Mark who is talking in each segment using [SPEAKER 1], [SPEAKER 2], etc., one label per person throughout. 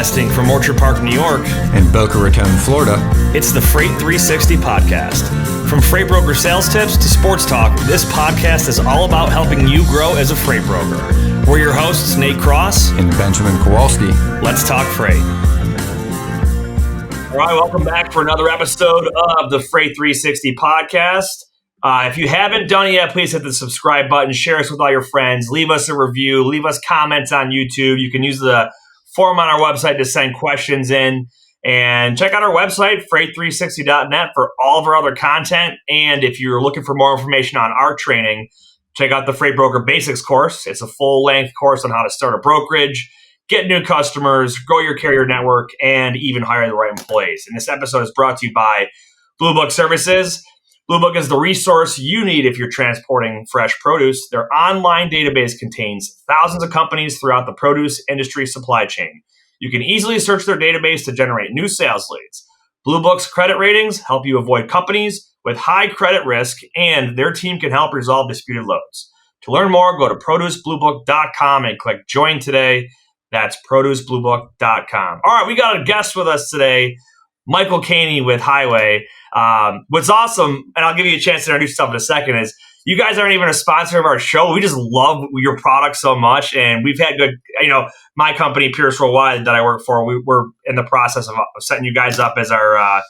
[SPEAKER 1] Broadcasting from Orchard Park, New York,
[SPEAKER 2] and Boca Raton, Florida,
[SPEAKER 1] it's the Freight 360 podcast. From freight broker sales tips to sports talk, this podcast is all about helping you grow as a freight broker. We're your hosts, Nate Cross
[SPEAKER 2] and Benjamin Kowalski.
[SPEAKER 1] Let's talk freight. All right, welcome back for another episode of the Freight 360 podcast. If you haven't done it yet, please hit the subscribe button, share us with all your friends, leave us a review, leave us comments on YouTube. You can use the form on our website to send questions in, and check out our website, freight360.net, for all of our other content. And if you're looking for more information on our training, check out the Freight Broker Basics course. It's a full-length course on how to start a brokerage, get new customers, grow your carrier network, and even hire the right employees. And this episode is brought to you by Blue Book Services. Blue Book is the resource you need if you're transporting fresh produce. Their online database contains thousands of companies throughout the produce industry supply chain. You can easily search their database to generate new sales leads. Blue Book's credit ratings help you avoid companies with high credit risk, and their team can help resolve disputed loads. To learn more, go to producebluebook.com and click Join today. That's producebluebook.com. All right, we got a guest with us today, Michael Caney with Highway. What's awesome, and I'll give you a chance to introduce yourself in a second, is you guys aren't even a sponsor of our show. We just love your product so much, and we've had good, my company, Pierce Worldwide, that I work for, we're in the process of setting you guys up as our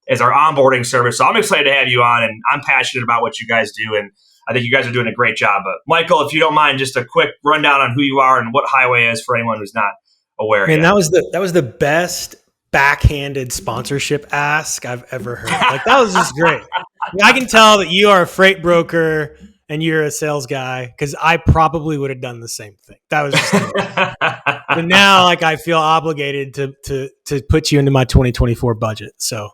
[SPEAKER 1] onboarding service. So I'm excited to have you on, and I'm passionate about what you guys do, and I think you guys are doing a great job. But Michael, if you don't mind, just a quick rundown on who you are and what Highway is for anyone who's not aware.
[SPEAKER 3] Man, that was the best backhanded sponsorship ask I've ever heard. Like, that was just great. I can tell that you are a freight broker and you're a sales guy, because I probably would have done the same thing. That was just but now, like, I feel obligated to put you into my 2024 budget. So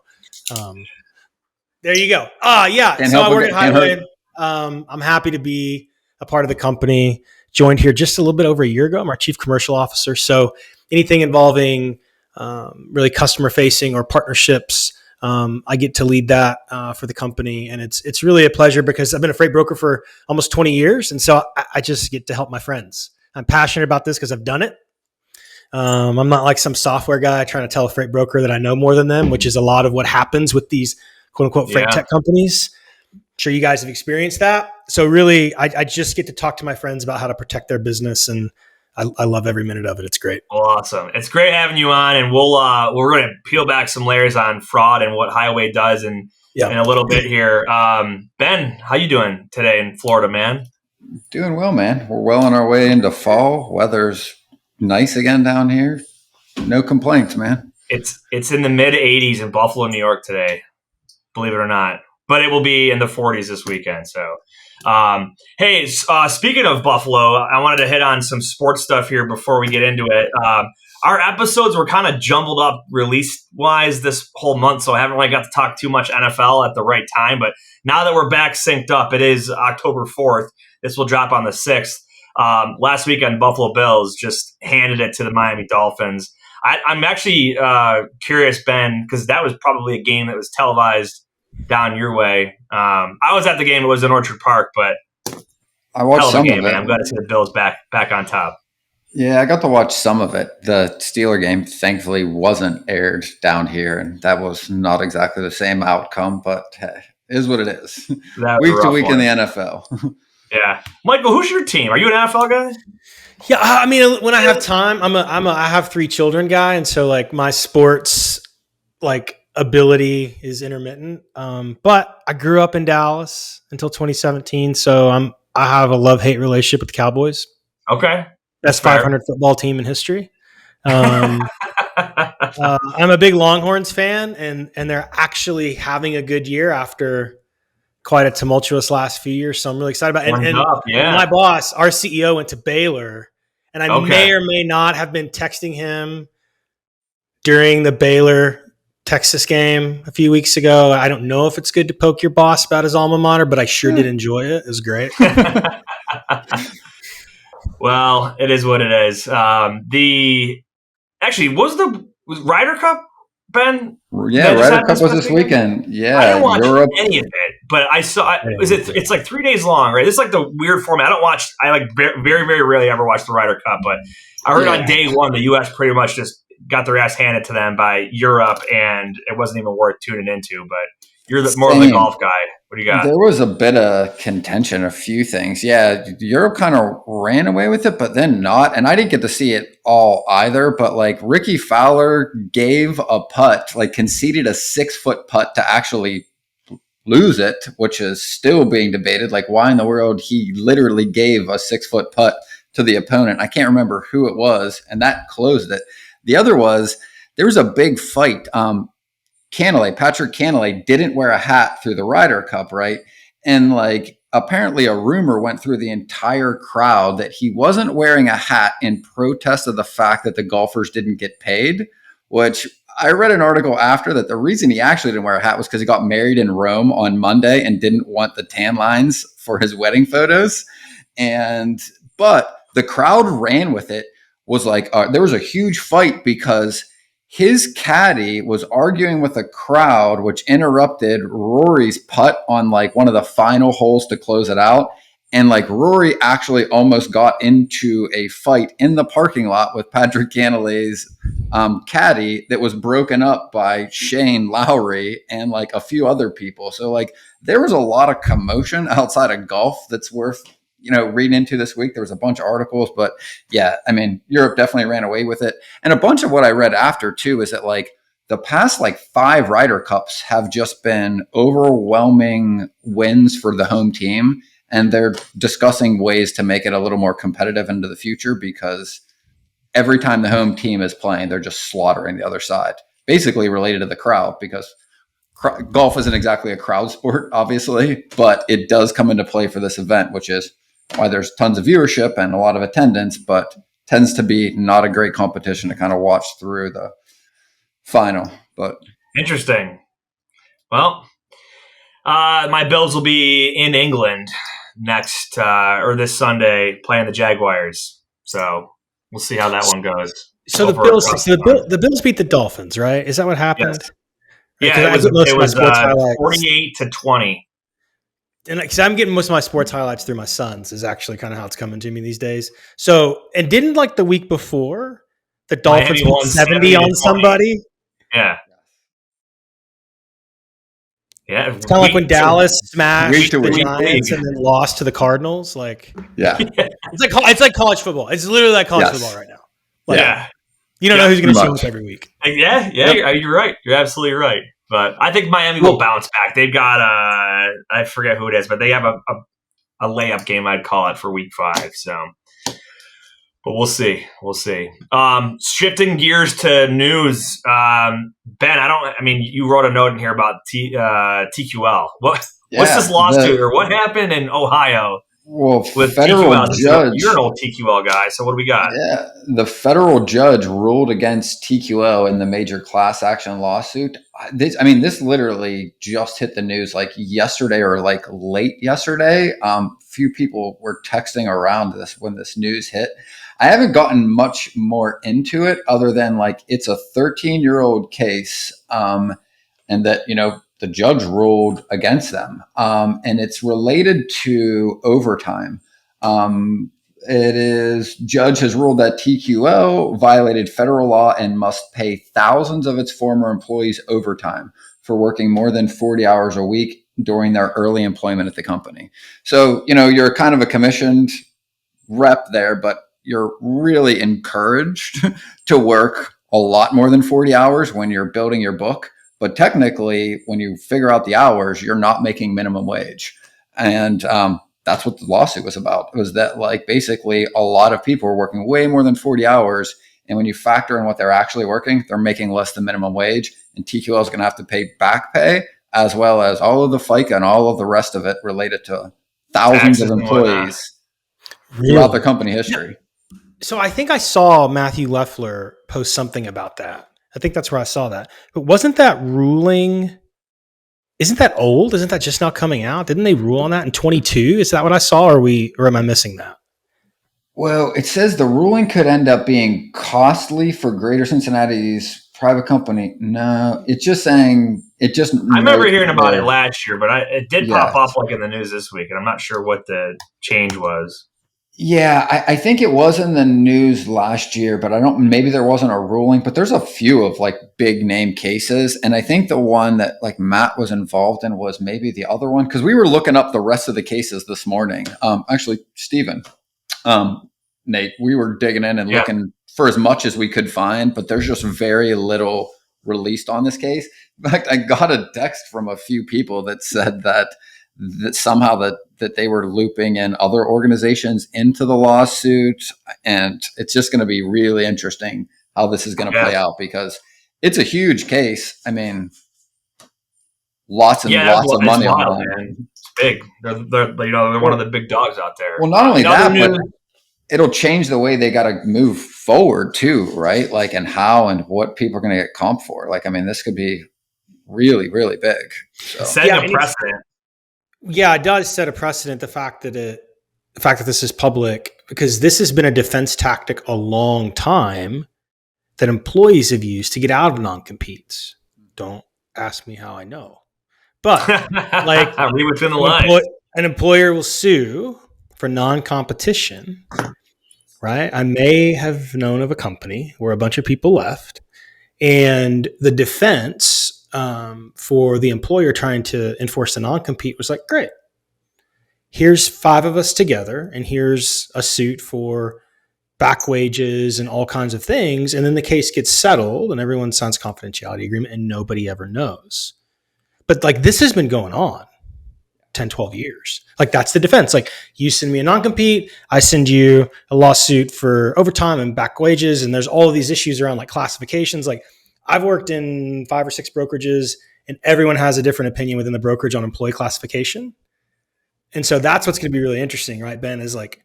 [SPEAKER 3] there you go. So I work at Highway. I'm happy to be a part of the company. Joined here just a little bit over a year ago. I'm our chief commercial officer. So anything involving really customer facing or partnerships, I get to lead that for the company. And it's really a pleasure, because I've been a freight broker for almost 20 years. And so I just get to help my friends. I'm passionate about this because I've done it. I'm not like some software guy trying to tell a freight broker that I know more than them, which is a lot of what happens with these quote unquote freight tech companies. I'm sure you guys have experienced that. So really, I just get to talk to my friends about how to protect their business, and I love every minute of it. It's great.
[SPEAKER 1] Awesome. It's great having you on, and we're going to peel back some layers on fraud and what Highway does in a little bit here. Ben, how you doing today in Florida, man?
[SPEAKER 2] Doing well, man. We're well on our way into fall. Weather's nice again down here. No complaints, man.
[SPEAKER 1] It's in the mid 80s in Buffalo, New York today, believe it or not. But it will be in the 40s this weekend. So, hey, speaking of Buffalo, I wanted to hit on some sports stuff here before we get into it. Our episodes were kind of jumbled up release-wise this whole month, so I haven't really got to talk too much NFL at the right time. But now that we're back synced up, it is October 4th. This will drop on the 6th. Last weekend, Buffalo Bills just handed it to the Miami Dolphins. I'm actually curious, Ben, because that was probably a game that was televised down your way. I was at the game. It was in Orchard Park, but
[SPEAKER 2] I watched some
[SPEAKER 1] game,
[SPEAKER 2] of it.
[SPEAKER 1] man. I'm glad to see the Bills back on top.
[SPEAKER 2] Yeah, I got to watch some of it. The Steeler game, thankfully, wasn't aired down here, and that was not exactly the same outcome, but hey, it is what it is. Week to week in the NFL.
[SPEAKER 1] Yeah, Michael, who's your team? Are you an NFL guy?
[SPEAKER 3] Yeah, I mean, when I have time, I have 3 children guy, and so like my sports ability is intermittent. But I grew up in Dallas until 2017, so I have a love-hate relationship with the Cowboys.
[SPEAKER 1] Okay.
[SPEAKER 3] Best 500 football team in history. I'm a big Longhorns fan, and they're actually having a good year after quite a tumultuous last few years. So I'm really excited about it. And my boss, our CEO, went to Baylor, and I may or may not have been texting him during the Baylor Texas game a few weeks ago. I don't know if it's good to poke your boss about his alma mater, but I sure did enjoy it. It was great.
[SPEAKER 1] Well, it is what it is. Was Ryder Cup, Ben?
[SPEAKER 2] Yeah, Ryder Cup was this weekend. Yeah,
[SPEAKER 1] I didn't watch any of it, but I saw. It's like 3 days long, right? This is like the weird format. I very, very rarely ever watch the Ryder Cup, but I heard on day one the U.S. pretty much just got their ass handed to them by Europe, and it wasn't even worth tuning into. But you're more of the golf guy. What do you got?
[SPEAKER 2] There was a bit of contention, a few things. Yeah, Europe kind of ran away with it, but then not. And I didn't get to see it all either. But like Ricky Fowler gave a putt, like conceded a 6-foot putt to actually lose it, which is still being debated. Like, why in the world he literally gave a 6-foot putt to the opponent? I can't remember who it was, and that closed it. The other was there was a big fight. Patrick Cantlay didn't wear a hat through the Ryder Cup, right? And like apparently a rumor went through the entire crowd that he wasn't wearing a hat in protest of the fact that the golfers didn't get paid, which I read an article after that the reason he actually didn't wear a hat was because he got married in Rome on Monday and didn't want the tan lines for his wedding photos. But the crowd ran with it, was like, there was a huge fight because his caddy was arguing with a crowd, which interrupted Rory's putt on like one of the final holes to close it out. And like Rory actually almost got into a fight in the parking lot with Patrick Cantlay's caddy that was broken up by Shane Lowry and like a few other people. So like there was a lot of commotion outside of golf that's worth, reading into this week. There was a bunch of articles, but yeah, I mean, Europe definitely ran away with it. And a bunch of what I read after too is that like the past like 5 Ryder Cups have just been overwhelming wins for the home team. And they're discussing ways to make it a little more competitive into the future because every time the home team is playing, they're just slaughtering the other side, basically related to the crowd because golf isn't exactly a crowd sport, obviously, but it does come into play for this event, which is why there's tons of viewership and a lot of attendance, but tends to be not a great competition to kind of watch through the final. But
[SPEAKER 1] interesting. Well, my Bills will be in England next or this Sunday playing the Jaguars. So we'll see how that one goes.
[SPEAKER 3] So the Bills beat the Dolphins, right? Is that what happened?
[SPEAKER 1] Yes. Yeah, it was 48-20.
[SPEAKER 3] And because I'm getting most of my sports highlights through my sons is actually kind of how it's coming to me these days. So, and didn't like the week before the Dolphins won 70 on somebody?
[SPEAKER 1] Yeah. Yeah,
[SPEAKER 3] it's kind of like when Dallas smashed the Giants and then lost to the Cardinals. Like,
[SPEAKER 2] yeah,
[SPEAKER 3] it's like college football. It's literally like college football right now. Like,
[SPEAKER 1] yeah,
[SPEAKER 3] you don't know who's going to show up every week.
[SPEAKER 1] Yeah, you're right. You're absolutely right. But I think Miami will bounce back. They've got I forget who it is, but they have a layup game, I'd call it, for week 5. So, but we'll see. Shifting gears to news, Ben. You wrote a note in here about TQL. What's this lawsuit or what happened in Ohio?
[SPEAKER 2] Well,
[SPEAKER 1] with
[SPEAKER 2] federal
[SPEAKER 1] TQL.
[SPEAKER 2] judge.
[SPEAKER 1] You're an old TQL guy, so what do we got?
[SPEAKER 2] Yeah, the federal judge ruled against TQL in the major class action lawsuit. This literally just hit the news like yesterday or like late yesterday. Few people were texting around this when this news hit. I haven't gotten much more into it other than like it's a 13-year-old case, and that the judge ruled against them. And it's related to overtime. Judge has ruled that TQL violated federal law and must pay thousands of its former employees overtime for working more than 40 hours a week during their early employment at the company. So, you're kind of a commissioned rep there, but you're really encouraged to work a lot more than 40 hours when you're building your book. But technically, when you figure out the hours, you're not making minimum wage. And that's what the lawsuit was about. It was that like basically a lot of people are working way more than 40 hours. And when you factor in what they're actually working, they're making less than minimum wage. And TQL is going to have to pay back pay as well as all of the FICA and all of the rest of it related to thousands of employees throughout their company history.
[SPEAKER 3] So I think I saw Matthew Leffler post something about that. I think that's where I saw that. But wasn't that ruling, isn't that old? Isn't that just now coming out? Didn't they rule on that in 22? Is that what I saw or am I missing that?
[SPEAKER 2] Well, it says the ruling could end up being costly for Greater Cincinnati's private company. No, it's just saying I
[SPEAKER 1] remember hearing about it last year, but it did pop up like in the news this week, and I'm not sure what the change was.
[SPEAKER 2] Yeah, I think it was in the news last year, but maybe there wasn't a ruling, but there's a few of like big name cases. And I think the one that like Matt was involved in was maybe the other one, because we were looking up the rest of the cases this morning. Actually, Stephen, Nate, we were digging in and looking for as much as we could find, but there's just very little released on this case. In fact, I got a text from a few people that said that somehow that they were looping in other organizations into the lawsuit. And it's just going to be really interesting how this is going to play out, because it's a huge case. I mean, lots and lots of money on the line.
[SPEAKER 1] It's big. They're one of the big dogs out there.
[SPEAKER 2] Well, not only that, but it'll change the way they got to move forward too, right? Like, and how and what people are going to get comped for. Like, I mean, this could be really, really big. So.
[SPEAKER 1] Setting a precedent.
[SPEAKER 3] Yeah, it does set a precedent. The fact that this is public, because this has been a defense tactic a long time that employees have used to get out of non-competes. Don't ask me how I know, but like
[SPEAKER 1] read within the lines.
[SPEAKER 3] An employer will sue for non-competition, right? I may have known of a company where a bunch of people left, and the defense for the employer trying to enforce the non-compete was like, great, here's 5 of us together, and here's a suit for back wages and all kinds of things. And then the case gets settled and everyone signs confidentiality agreement and nobody ever knows. But like, this has been going on 10, 12 years. Like, that's the defense. Like, you send me a non-compete, I send you a lawsuit for overtime and back wages. And there's all of these issues around like classifications. Like, I've worked in 5 or 6 brokerages, and everyone has a different opinion within the brokerage on employee classification. And so that's what's going to be really interesting, right, Ben, is like,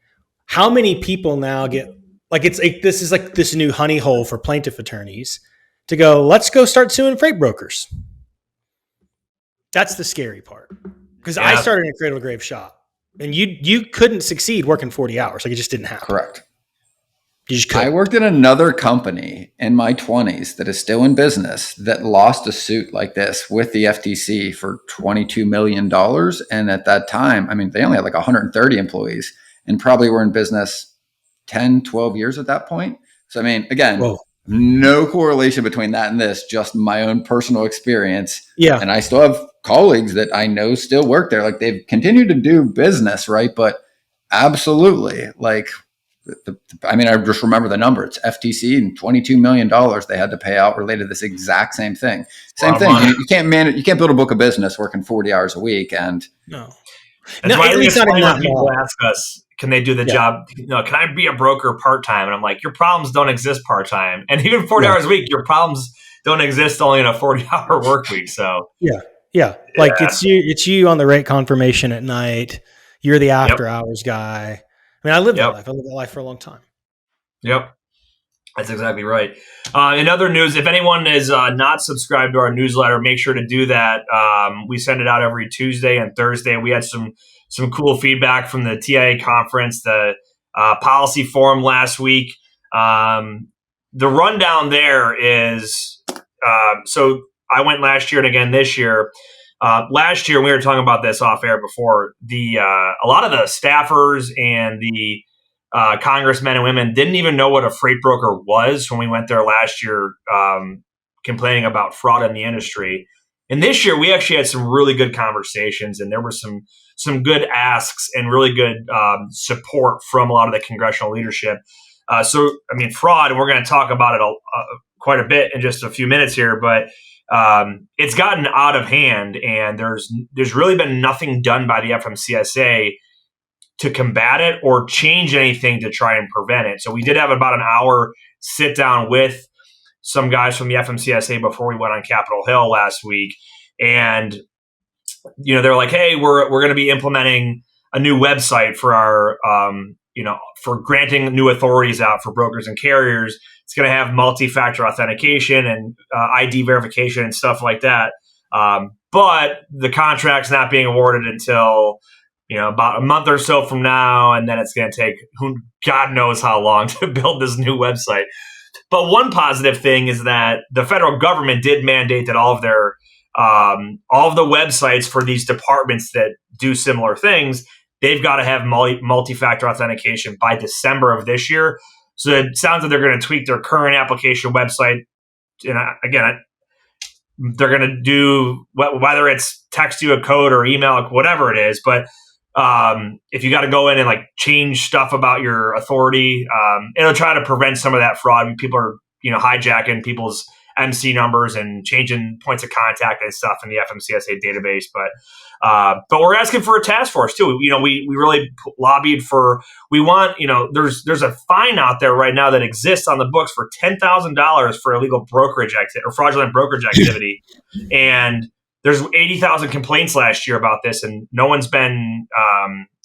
[SPEAKER 3] how many people now get like, this is like this new honey hole for plaintiff attorneys to go, let's go start suing freight brokers. That's the scary part. Because I started in a cradle to grave shop, and you couldn't succeed working 40 hours. Like, it just didn't happen.
[SPEAKER 2] Correct. I worked in another company in my 20s that is still in business that lost a suit like this with the FTC for $22 million. And at that time, I mean, they only had like 130 employees and probably were in business 10, 12 years at that point. So, I mean, again, no correlation between that and this, just my own personal experience. Yeah. And I still have colleagues that I know still work there. Like, they've continued to do business, right? But absolutely, like, I mean, I just remember the number. It's FTC and $22 million they had to pay out related to this exact same thing. Same thing. You can't manage. You can't build a book of business working 40 hours a week. And
[SPEAKER 1] that's why people ask us, can they do the job? Can I be a broker part-time? And I'm like, your problems don't exist part-time. And even 40 hours a week, your problems don't exist only in a 40-hour work week. So
[SPEAKER 3] like, it's you on the rate confirmation at night. You're the after hours guy. I mean, I lived that life. I lived that life for a long time.
[SPEAKER 1] Yep. That's exactly right. In other news, if anyone is not subscribed to our newsletter, make sure to do that. We send it out every Tuesday and Thursday. We had some cool feedback from the TIA conference, the policy forum last week. The rundown there is, so I went last year and again this year. Last year, we were talking about this off air before, a lot of the staffers and the congressmen and women didn't even know what a freight broker was when we went there last year, complaining about fraud in the industry. And this year, we actually had some really good conversations, and there were some good asks and really good support from a lot of the congressional leadership. So, I mean, fraud, and we're going to talk about it quite a bit in just a few minutes here, but it's gotten out of hand, and there's really been nothing done by the FMCSA to combat it or change anything to try and prevent it. So we did have about an hour sit down with some guys from the FMCSA before we went on Capitol Hill last week, and they're like, hey, we're going to be implementing a new website for our for granting new authorities out for brokers and carriers. It's going to have multi-factor authentication and ID verification and stuff like that. But the contract's not being awarded until, about a month or so from now. And then it's going to take God knows how long to build this new website. But one positive thing is that the federal government did mandate that all of their all of the websites for these departments that do similar things, they've got to have multi-factor authentication by December of this year. So it sounds like they're going to tweak their current application website. And again, they're going to do whether it's text you a code or email, whatever it is. But if you got to go in and like change stuff about your authority, it'll try to prevent some of that fraud. People are, hijacking people's MC numbers and changing points of contact and stuff in the FMCSA database. But we're asking for a task force too. We really lobbied for, we want, there's a fine out there right now that exists on the books for $10,000 for illegal brokerage or fraudulent brokerage activity. And there's 80,000 complaints last year about this, and no one's been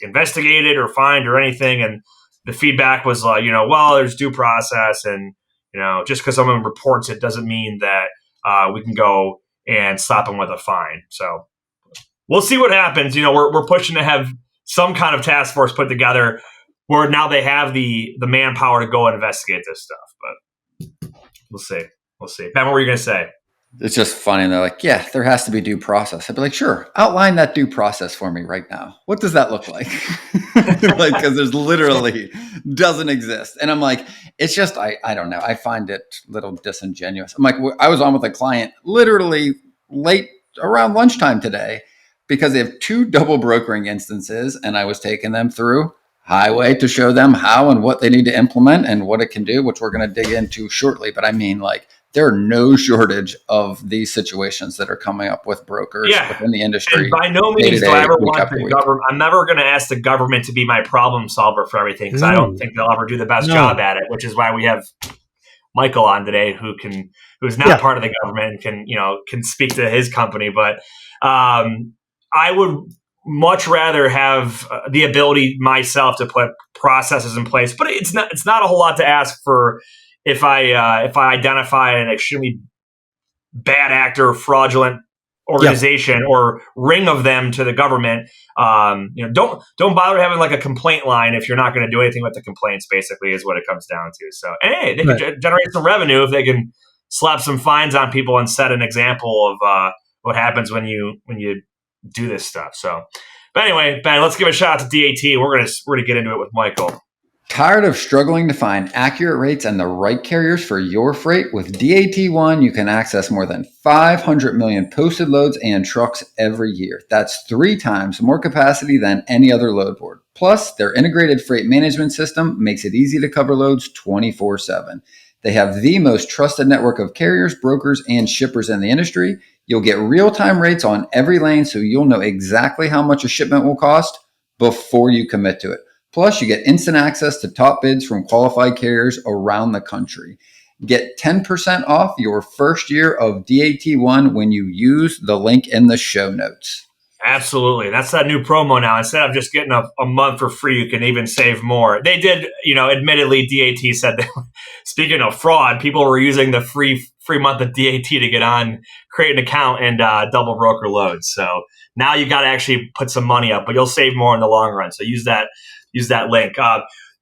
[SPEAKER 1] investigated or fined or anything. And the feedback was like, well, there's due process, and just because someone reports it doesn't mean that we can go and slap them with a fine. So we'll see what happens. We're pushing to have some kind of task force put together where now they have the manpower to go and investigate this stuff. But we'll see. Ben, what were you going to say?
[SPEAKER 2] It's just funny. And they're like, yeah, there has to be due process. I'd be like, sure, outline that due process for me right now. What does that look like? Because there's literally doesn't exist. And I'm like, it's just, I don't know. I find it a little disingenuous. I'm like, I was on with a client literally late around lunchtime today because they have 2 double brokering instances, and I was taking them through Highway to show them how and what they need to implement and what it can do, which we're going to dig into shortly. But I mean, like, there are no shortage of these situations that are coming up with brokers within the industry.
[SPEAKER 1] And by no means do I ever want the government. I'm never going to ask the government to be my problem solver for everything, because I don't think they'll ever do the best job at it, which is why we have Michael on today, who's not part of the government and can speak to his company. But I would much rather have the ability myself to put processes in place. But it's not a whole lot to ask for. If I identify an extremely bad actor, fraudulent organization, or ring of them to the government, don't bother having like a complaint line if you're not going to do anything with the complaints. Basically, is what it comes down to. So, and hey, they can generate some revenue if they can slap some fines on people and set an example of what happens when you do this stuff. So, but anyway, Ben, let's give a shout out to DAT. We're gonna get into it with Michael.
[SPEAKER 2] Tired of struggling to find accurate rates and the right carriers for your freight? With DAT1, you can access more than 500 million posted loads and trucks every year. That's 3 times more capacity than any other load board. Plus, their integrated freight management system makes it easy to cover loads 24/7. They have the most trusted network of carriers, brokers, and shippers in the industry. You'll get real-time rates on every lane, so you'll know exactly how much a shipment will cost before you commit to it. Plus, you get instant access to top bids from qualified carriers around the country. Get 10% off your first year of DAT1 when you use the link in the show notes.
[SPEAKER 1] Absolutely. That's that new promo now. Instead of just getting a month for free, you can even save more. They did, admittedly, DAT said that, speaking of fraud, people were using the free month of DAT to get on, create an account, and double broker loads. So now you got to actually put some money up, but you'll save more in the long run. So use that link.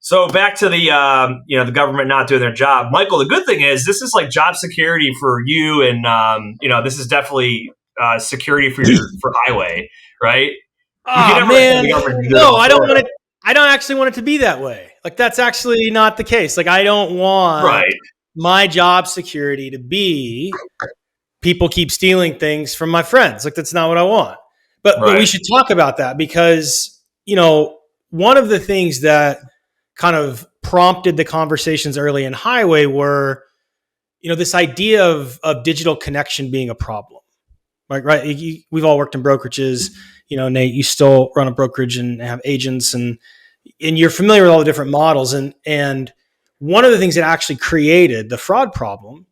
[SPEAKER 1] So back to the government not doing their job. Michael, the good thing is this is like job security for you, and this is definitely security for Highway, right?
[SPEAKER 3] Oh man, no, I don't want it. I don't actually want it to be that way. Like, that's actually not the case. Like, I don't want my job security to be people keep stealing things from my friends. Like, that's not what I want. But we should talk about that because one of the things that kind of prompted the conversations early in Highway were, this idea of digital connection being a problem. Right. We've all worked in brokerages. Nate, you still run a brokerage and have agents, and you're familiar with all the different models. And one of the things that actually created the fraud problem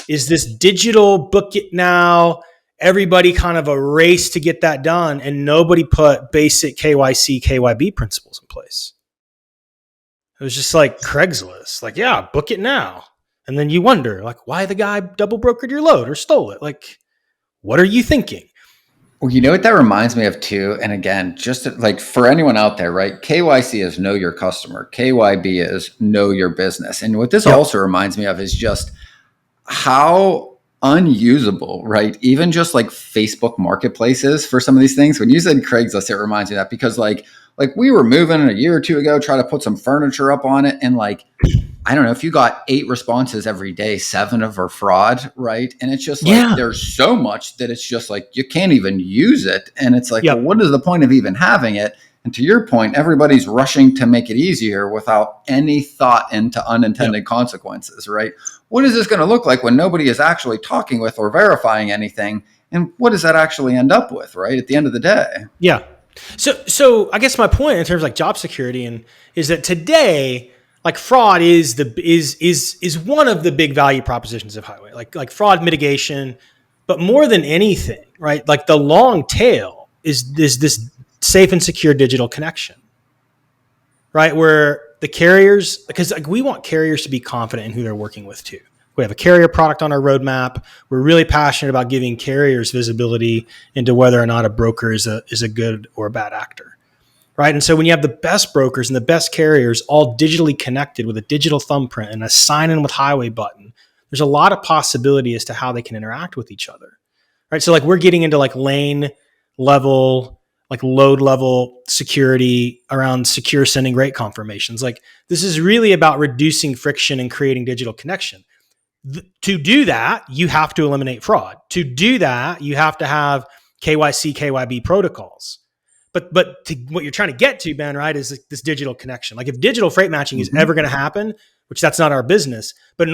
[SPEAKER 3] is this digital book it now. Everybody kind of a race to get that done, and nobody put basic KYC, KYB principles in place. It was just like Craigslist, like, yeah, book it now. And then you wonder, like, why the guy double brokered your load or stole it? Like, what are you thinking?
[SPEAKER 2] Well, you know what that reminds me of too? And again, just like for anyone out there, right? KYC is know your customer. KYB is know your business. And what this also reminds me of is just how unusable, right? Even just like Facebook marketplaces for some of these things. When you said Craigslist, it reminds me of that because like Like we were moving a year or two ago, try to put some furniture up on it. And like, I don't know, if you got 8 responses every day, 7 of are fraud, right? And it's just like, there's so much that it's just like, you can't even use it. And it's like, well, what is the point of even having it? And to your point, everybody's rushing to make it easier without any thought into unintended consequences, right? What is this going to look like when nobody is actually talking with or verifying anything? And what does that actually end up with, right? At the end of the day.
[SPEAKER 3] Yeah. So I guess my point in terms of like job security is that today, like fraud is one of the big value propositions of Highway, like fraud mitigation, but more than anything, right? Like the long tail is this safe and secure digital connection, right? Where the carriers, because like we want carriers to be confident in who they're working with too. We have a carrier product on our roadmap. We're really passionate about giving carriers visibility into whether or not a broker is a good or a bad actor, right? And so when you have the best brokers and the best carriers all digitally connected with a digital thumbprint and a sign in with Highway button, there's a lot of possibility as to how they can interact with each other, right? So like we're getting into like lane level, like load level security around secure sending rate confirmations. Like this is really about reducing friction and creating digital connection. To do that, you have to eliminate fraud. To do that, you have to have KYC, KYB protocols. But what you're trying to get to, Ben, right, is this digital connection. Like if digital freight matching is ever going to happen, which that's not our business, but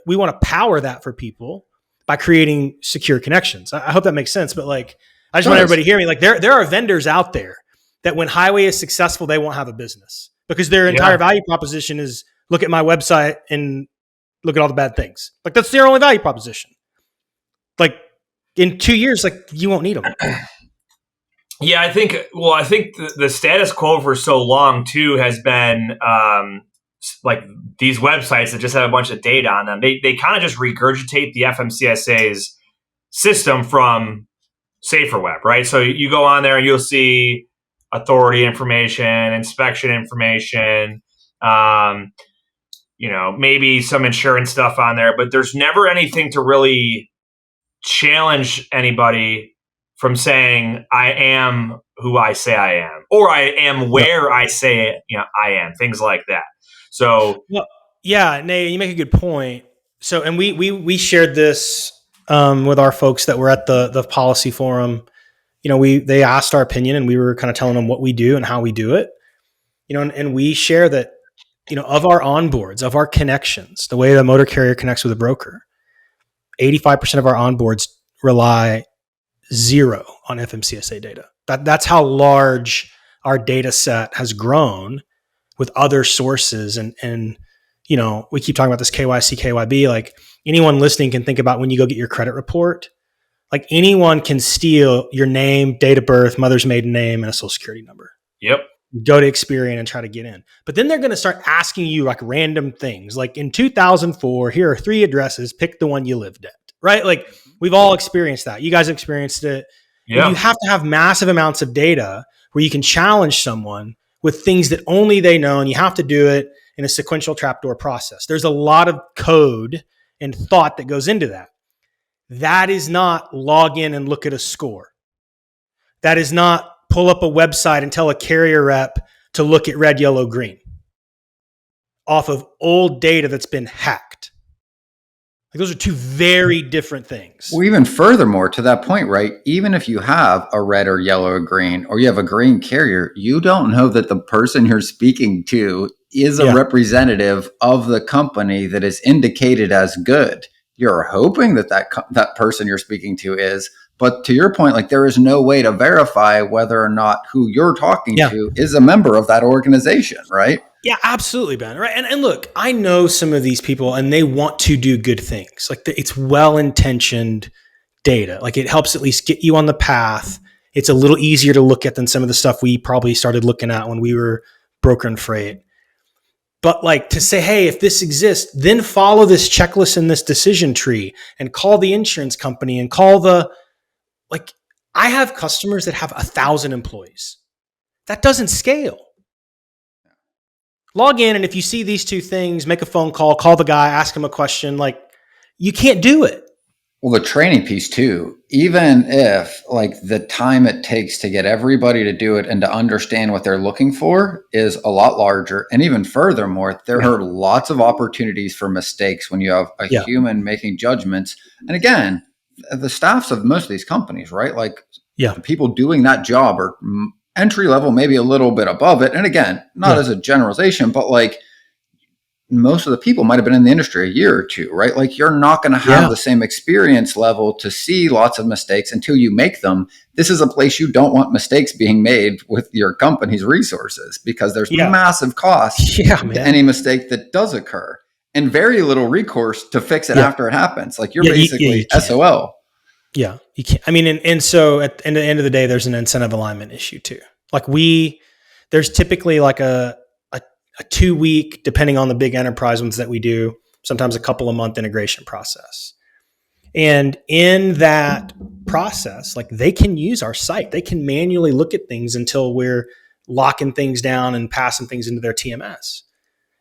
[SPEAKER 3] we want to power that for people by creating secure connections. I hope that makes sense. But like, I just want everybody to hear me. Like there are vendors out there that when Highway is successful, they won't have a business because their entire value proposition is look at my website and look at all the bad things. Like that's their only value proposition. Like in 2 years, like you won't need them.
[SPEAKER 1] Yeah, I think the status quo for so long too has been like these websites that just have a bunch of data on them. They kind of just regurgitate the FMCSA's system from SaferWeb, right? So you go on there and you'll see authority information, inspection information, maybe some insurance stuff on there, but there's never anything to really challenge anybody from saying I am who I say I am, or I am where I say I am, things like that. So
[SPEAKER 3] Nate, you make a good point. So, and we shared this with our folks that were at the policy forum. They asked our opinion, and we were kind of telling them what we do and how we do it. And we share that of our onboards, of our connections, the way the motor carrier connects with a broker, 85% of our onboards rely 0 on FMCSA data. That's how large our data set has grown with other sources. And we keep talking about this KYC, KYB. Like anyone listening can think about when you go get your credit report, like anyone can steal your name, date of birth, mother's maiden name, and a social security number.
[SPEAKER 1] Yep.
[SPEAKER 3] Go to Experian and try to get in. But then they're going to start asking you like random things. Like in 2004, here are 3 addresses, pick the one you lived at, right? Like we've all experienced that. You guys experienced it. Yeah. You have to have massive amounts of data where you can challenge someone with things that only they know, and you have to do it in a sequential trapdoor process. There's a lot of code and thought that goes into that. That is not log in and look at a score. That is not pull up a website and tell a carrier rep to look at red, yellow, green off of old data that's been hacked. Like those are 2 very different things.
[SPEAKER 2] Well, even furthermore to that point, right? Even if you have a red or yellow or green, or you have a green carrier, you don't know that the person you're speaking to is a representative of the company that is indicated as good. You're hoping that person you're speaking to is, but to your point, like there is no way to verify whether or not who you're talking to is a member of that organization, right?
[SPEAKER 3] Yeah, absolutely, Ben. Right. And look, I know some of these people and they want to do good things. Like it's well-intentioned data. Like it helps at least get you on the path. It's a little easier to look at than some of the stuff we probably started looking at when we were brokering freight. But like to say, hey, if this exists, then follow this checklist in this decision tree and call the insurance company and I have customers that have 1,000 employees. That doesn't scale. Log in, and if you see these 2 things, make a phone call the guy, ask him a question. Like you can't do it.
[SPEAKER 2] Well, the training piece too, even if like the time it takes to get everybody to do it and to understand what they're looking for is a lot larger. And even furthermore, there are lots of opportunities for mistakes when you have a human making judgments. And again, the staffs of most of these companies, right? Like the people doing that job are entry level, maybe a little bit above it. And again, not as a generalization, but like most of the people might have been in the industry a year or two, right? Like you're not going to have the same experience level to see lots of mistakes until you make them. This is a place you don't want mistakes being made with your company's resources because there's massive cost to any mistake that does occur and very little recourse to fix it after it happens. Like you're basically SOL.
[SPEAKER 3] Yeah, you can't. I mean, and so at the end of the day, there's an incentive alignment issue too. Like there's typically like a 2-week, depending on the big enterprise ones that we do, sometimes a couple of month integration process. And in that process, like they can use our site, they can manually look at things until we're locking things down and passing things into their TMS.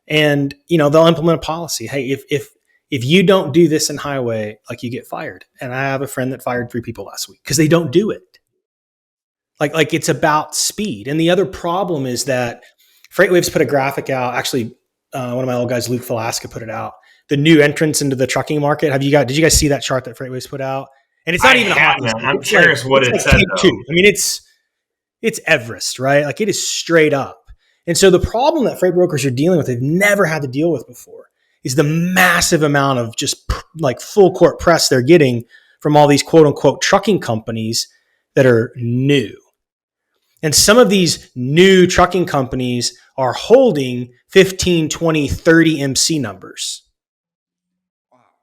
[SPEAKER 3] And, they'll implement a policy. Hey, if you don't do this in Highway, like you get fired. And I have a friend that fired 3 people last week because they don't do it. Like it's about speed. And the other problem is that FreightWaves put a graphic out. Actually, one of my old guys, Luke Velasca, put it out. The new entrance into the trucking market. Did you guys see that chart that FreightWaves put out? And it's not even a hockey stick.
[SPEAKER 1] I'm curious what it said.
[SPEAKER 3] I mean, it's Everest, right? Like it is straight up. And so the problem that freight brokers are dealing with, they've never had to deal with before, is the massive amount of just like full court press they're getting from all these quote unquote trucking companies that are new. And some of these new trucking companies are holding 15, 20, 30 MC numbers.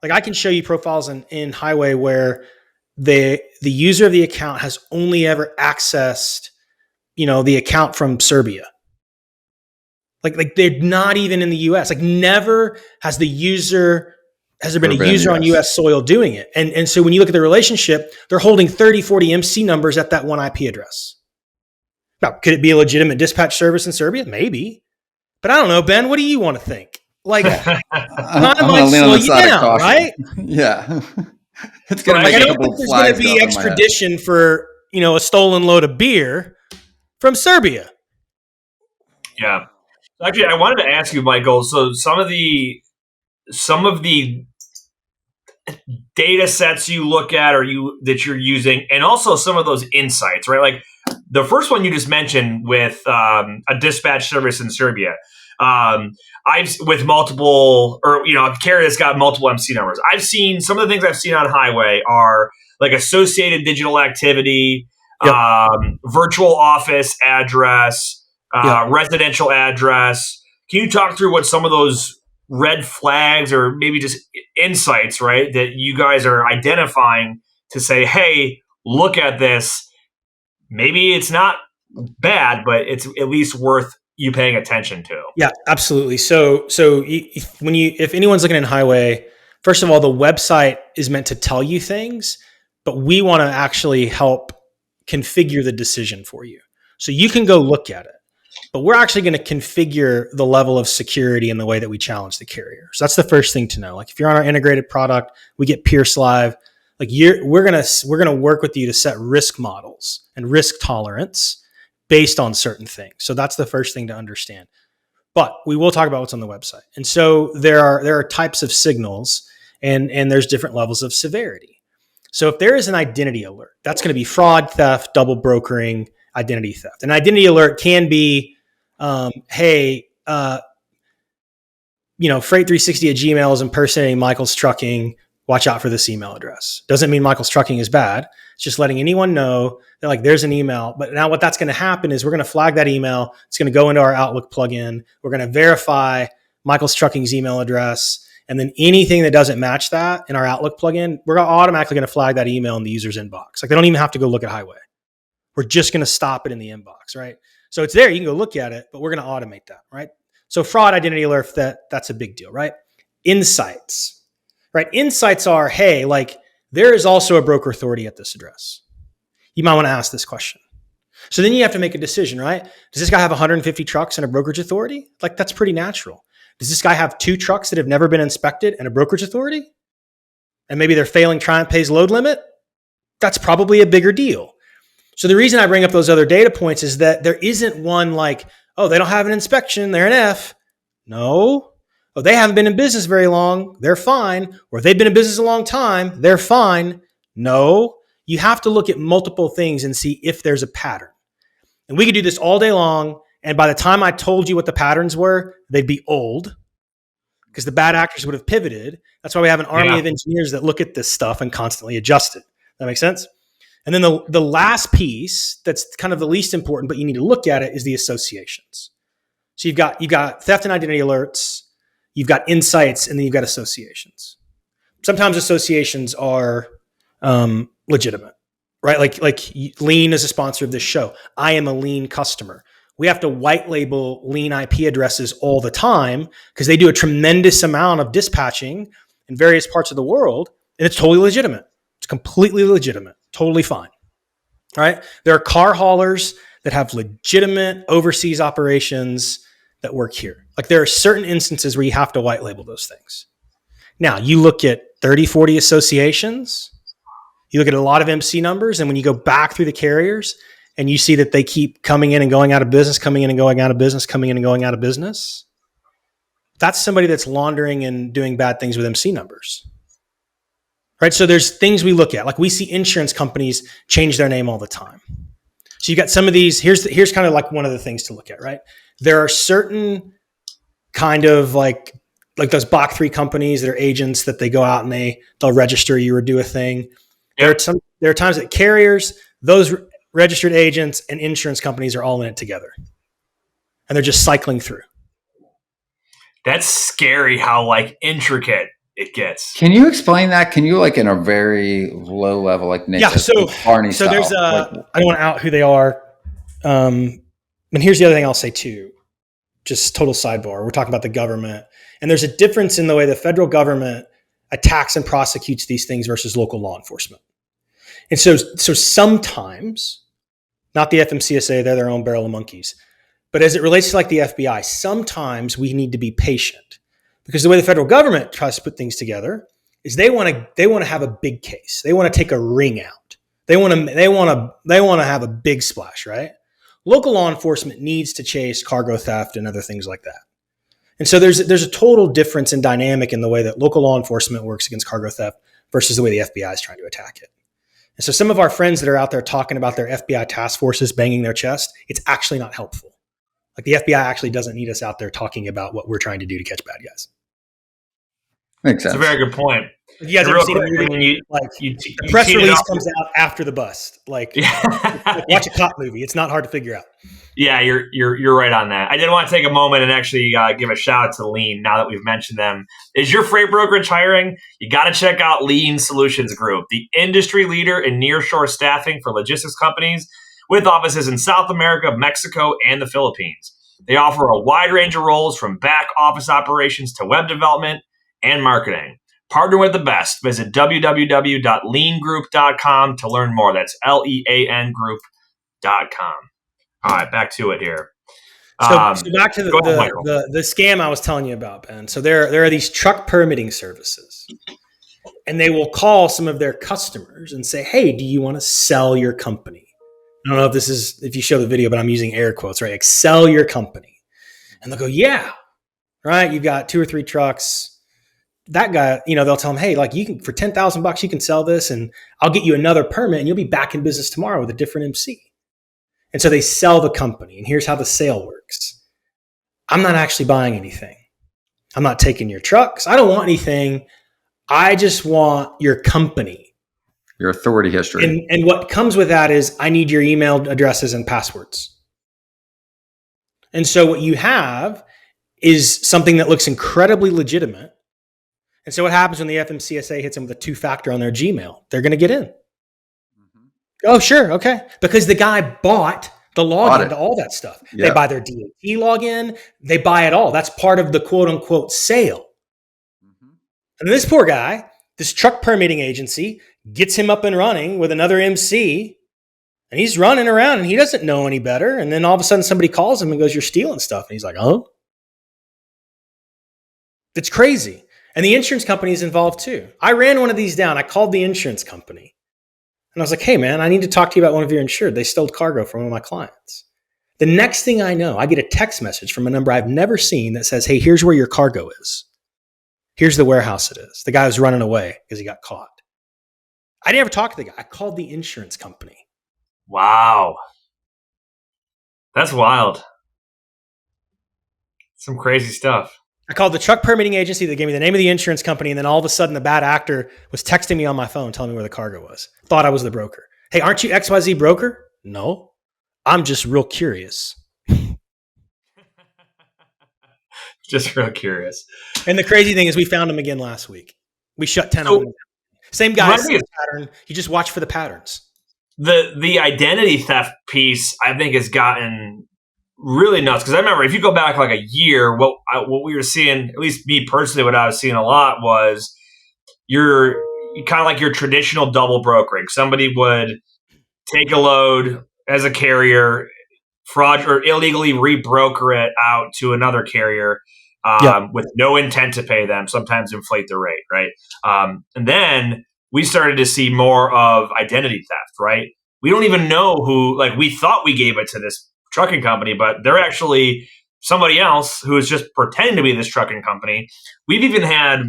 [SPEAKER 3] Like I can show you profiles in Highway where the user of the account has only ever accessed, the account from Serbia. Like they're not even in the US. Like never has there been a user on US soil doing it. And so when you look at the relationship, they're holding 30, 40 MC numbers at that one IP address. Now, could it be a legitimate dispatch service in Serbia? Maybe. But I don't know, Ben, what do you want to think? Like,
[SPEAKER 2] I'm going to lean on the side of caution.
[SPEAKER 3] Right?
[SPEAKER 2] Yeah. It's going to make
[SPEAKER 3] I don't think there's going to be extradition for, a stolen load of beer from Serbia.
[SPEAKER 1] Yeah. Actually, I wanted to ask you, Michael, so some of the data sets you look at that you're using, and also some of those insights, right? Like the first one you just mentioned with a dispatch service in Serbia, with multiple, a carrier that's got multiple MC numbers. I've seen some of the things I've seen on Highway are like associated digital activity, virtual office address, residential address. Can you talk through what some of those red flags or maybe just insights, right, that you guys are identifying to say, hey, look at this. Maybe it's not bad, but it's at least worth you paying attention to.
[SPEAKER 3] Yeah, absolutely. So if anyone's looking in Highway, first of all, the website is meant to tell you things, but we want to actually help configure the decision for you. So you can go look at it. But we're actually going to configure the level of security in the way that we challenge the carrier. So that's the first thing to know. Like if you're on our integrated product, we get Pierce Live. Like we're gonna work with you to set risk models and risk tolerance based on certain things. So that's the first thing to understand. But we will talk about what's on the website. And so there are types of signals and there's different levels of severity. So if there is an identity alert, that's going to be fraud, theft, double brokering, identity theft. An identity alert can be, hey, Freight360 at Gmail is impersonating Michael's Trucking. Watch out for this email address. Doesn't mean Michael's Trucking is bad. It's just letting anyone know that like there's an email. But now what that's going to happen is we're going to flag that email. It's going to go into our Outlook plugin. We're going to verify Michael's Trucking's email address. And then anything that doesn't match that in our Outlook plugin, we're automatically going to flag that email in the user's inbox. Like they don't even have to go look at Highway. We're just going to stop it in the inbox, right? So it's there. You can go look at it, but we're going to automate that, right? So fraud, identity alert, that's a big deal, right? Insights, right? Insights are, hey, like there is also a broker authority at this address. You might want to ask this question. So then you have to make a decision, right? Does this guy have 150 trucks and a brokerage authority? Like that's pretty natural. Does this guy have 2 trucks that have never been inspected and a brokerage authority? and maybe their failing TriumphPay's load limit, that's probably a bigger deal. So the reason I bring up those other data points is that there isn't one like, oh, they don't have an inspection, they're an F. No. Oh, they haven't been in business very long, they're fine. Or they've been in business a long time, they're fine. No. You have to look at multiple things and see if there's a pattern. And we could do this all day long. And by the time I told you what the patterns were, they'd be old because the bad actors would have pivoted. That's why we have an army of engineers that look at this stuff and constantly adjust it. That makes sense? And then the last piece that's kind of the least important, but you need to look at it, is the associations. So you've got theft and identity alerts, you've got insights, and then you've got associations. Sometimes associations are legitimate, right? Like Lean is a sponsor of this show. I am a Lean customer. We have to white label Lean IP addresses all the time because they do a tremendous amount of dispatching in various parts of the world, and it's totally legitimate. It's completely legitimate, totally fine. All right. There are car haulers that have legitimate overseas operations that work here. Like there are certain instances where you have to white label those things. Now you look at 30, 40 associations, you look at a lot of MC numbers, and when you go back through the carriers and you see that they keep coming in and going out of business, coming in and going out of business, coming in and going out of business, that's somebody that's laundering and doing bad things with MC numbers. Right? So there's things we look at. Like we see insurance companies change their name all the time. So you got some of these, here's kind of like one of the things to look at, right? There are certain kind of like those Bach 3 companies that are agents that they go out and they'll register you or do a thing. Yep. There are times that carriers, those registered agents and insurance companies are all in it together. And they're just cycling through.
[SPEAKER 1] That's scary how like intricate it gets.
[SPEAKER 2] Can you explain that? Can you like in a very low level, like Nick,
[SPEAKER 3] so there's I don't want to out who they are. And here's the other thing I'll say too, just total sidebar. We're talking about the government, and there's a difference in the way the federal government attacks and prosecutes these things versus local law enforcement. And so sometimes, not the FMCSA, they're their own barrel of monkeys, but as it relates to like the FBI, sometimes we need to be patient. Because the way the federal government tries to put things together is they want to have a big case. They want to take a ring out. They want to have a big splash, right? Local law enforcement needs to chase cargo theft and other things like that. And so there's a total difference in dynamic in the way that local law enforcement works against cargo theft versus the way the FBI is trying to attack it. And so some of our friends that are out there talking about their FBI task forces banging their chest, it's actually not helpful. Like the FBI actually doesn't need us out there talking about what we're trying to do to catch bad guys.
[SPEAKER 2] Makes sense.
[SPEAKER 1] It's a very good point.
[SPEAKER 3] You guys ever seen a movie? The press release comes out after the bust. Like watch a cop movie. It's not hard to figure out.
[SPEAKER 1] Yeah, you're right on that. I did want to take a moment and actually give a shout out to Lean now that we've mentioned them. Is your freight brokerage hiring? You got to check out Lean Solutions Group, the industry leader in nearshore staffing for logistics companies with offices in South America, Mexico, and the Philippines. They offer a wide range of roles from back office operations to web development and marketing. Partner with the best. Visit www.leangroup.com to learn more. That's LEAN group.com. All right, back to it here.
[SPEAKER 3] So back to the scam I was telling you about, Ben. So there are these truck permitting services, and they will call some of their customers and say, hey, do you want to sell your company? I don't know if you show the video, but I'm using air quotes, right? Like, sell your company. And they'll go, yeah, right? You've got 2 or 3 trucks. That guy, they'll tell him, hey, like you can, for $10,000, you can sell this and I'll get you another permit and you'll be back in business tomorrow with a different MC. And so they sell the company, and here's how the sale works. I'm not actually buying anything. I'm not taking your trucks. I don't want anything. I just want your company.
[SPEAKER 2] Your authority history.
[SPEAKER 3] And what comes with that is I need your email addresses and passwords. And so what you have is something that looks incredibly legitimate. And so what happens when the FMCSA hits them with a 2-factor on their Gmail? They're going to get in. Mm-hmm. Oh, sure. Okay. Because the guy bought the login to all that stuff. Yep. They buy their DAT login. They buy it all. That's part of the quote unquote sale. Mm-hmm. And this poor guy, this truck permitting agency gets him up and running with another MC, and he's running around and he doesn't know any better. And then all of a sudden somebody calls him and goes, you're stealing stuff. And he's like, oh, it's crazy. And the insurance company is involved too. I ran one of these down. I called the insurance company and I was like, hey man, I need to talk to you about one of your insured. They stole cargo from one of my clients. The next thing I know, I get a text message from a number I've never seen that says, hey, here's where your cargo is. Here's the warehouse it is. The guy was running away because he got caught. I didn't ever talk to the guy. I called the insurance company.
[SPEAKER 1] Wow. That's wild. Some crazy stuff.
[SPEAKER 3] I called the truck permitting agency that gave me the name of the insurance company, and then all of a sudden the bad actor was texting me on my phone telling me where the cargo was. Thought I was the broker. Hey, aren't you XYZ broker? No, I'm just real curious.
[SPEAKER 1] Just real curious.
[SPEAKER 3] And the crazy thing is we found him again last week. We shut 10 of them. Same guy, same pattern. You just watch for the patterns.
[SPEAKER 1] The identity theft piece, I think, has gotten really nuts. Because I remember if you go back like a year, what we were seeing, at least me personally, what I was seeing a lot was you're kind of like your traditional double brokering. Somebody would take a load as a carrier, fraud or illegally rebroker it out to another carrier with no intent to pay them, sometimes inflate the rate, right? And then we started to see more of identity theft, right? We don't even know who, like we thought we gave it to this trucking company, but they're actually somebody else who is just pretending to be this trucking company. We've even had,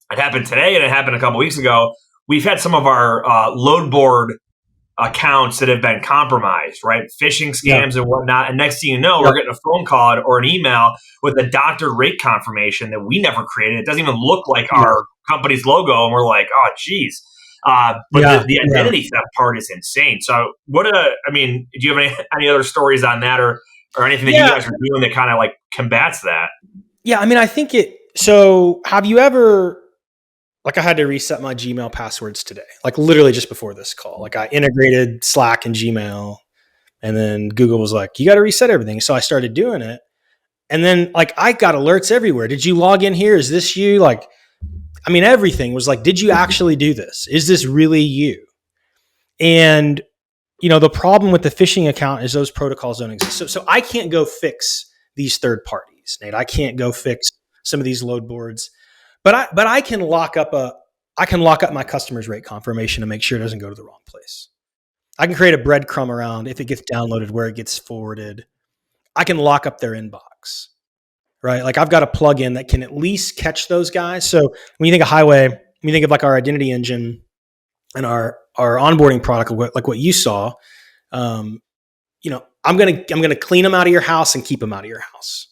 [SPEAKER 1] it happened today and it happened a couple weeks ago, we've had some of our load board accounts that have been compromised, right? Phishing scams and whatnot. And next thing you know, we're getting a phone call or an email with a doctored rate confirmation that we never created. It doesn't even look like our company's logo. And we're like, oh, geez. But the identity theft part is insane. So do you have any other stories on that or anything that you guys are doing that kind of like combats that?
[SPEAKER 3] Yeah. I mean, I think so have you ever, like I had to reset my Gmail passwords today, like literally just before this call. Like I integrated Slack and Gmail and then Google was like, you got to reset everything. So I started doing it. And then like I got alerts everywhere. Did you log in here? Is this you? Like, I mean, everything was like, did you actually do this? Is this really you? And, the problem with the phishing account is those protocols don't exist. So I can't go fix these third parties, Nate. I can't go fix some of these load boards. But I can lock up my customer's rate confirmation to make sure it doesn't go to the wrong place. I can create a breadcrumb around if it gets downloaded, where it gets forwarded. I can lock up their inbox, right? Like I've got a plugin that can at least catch those guys. So when you think of Highway, when you think of like our identity engine and our onboarding product, like what you saw, I'm gonna clean them out of your house and keep them out of your house.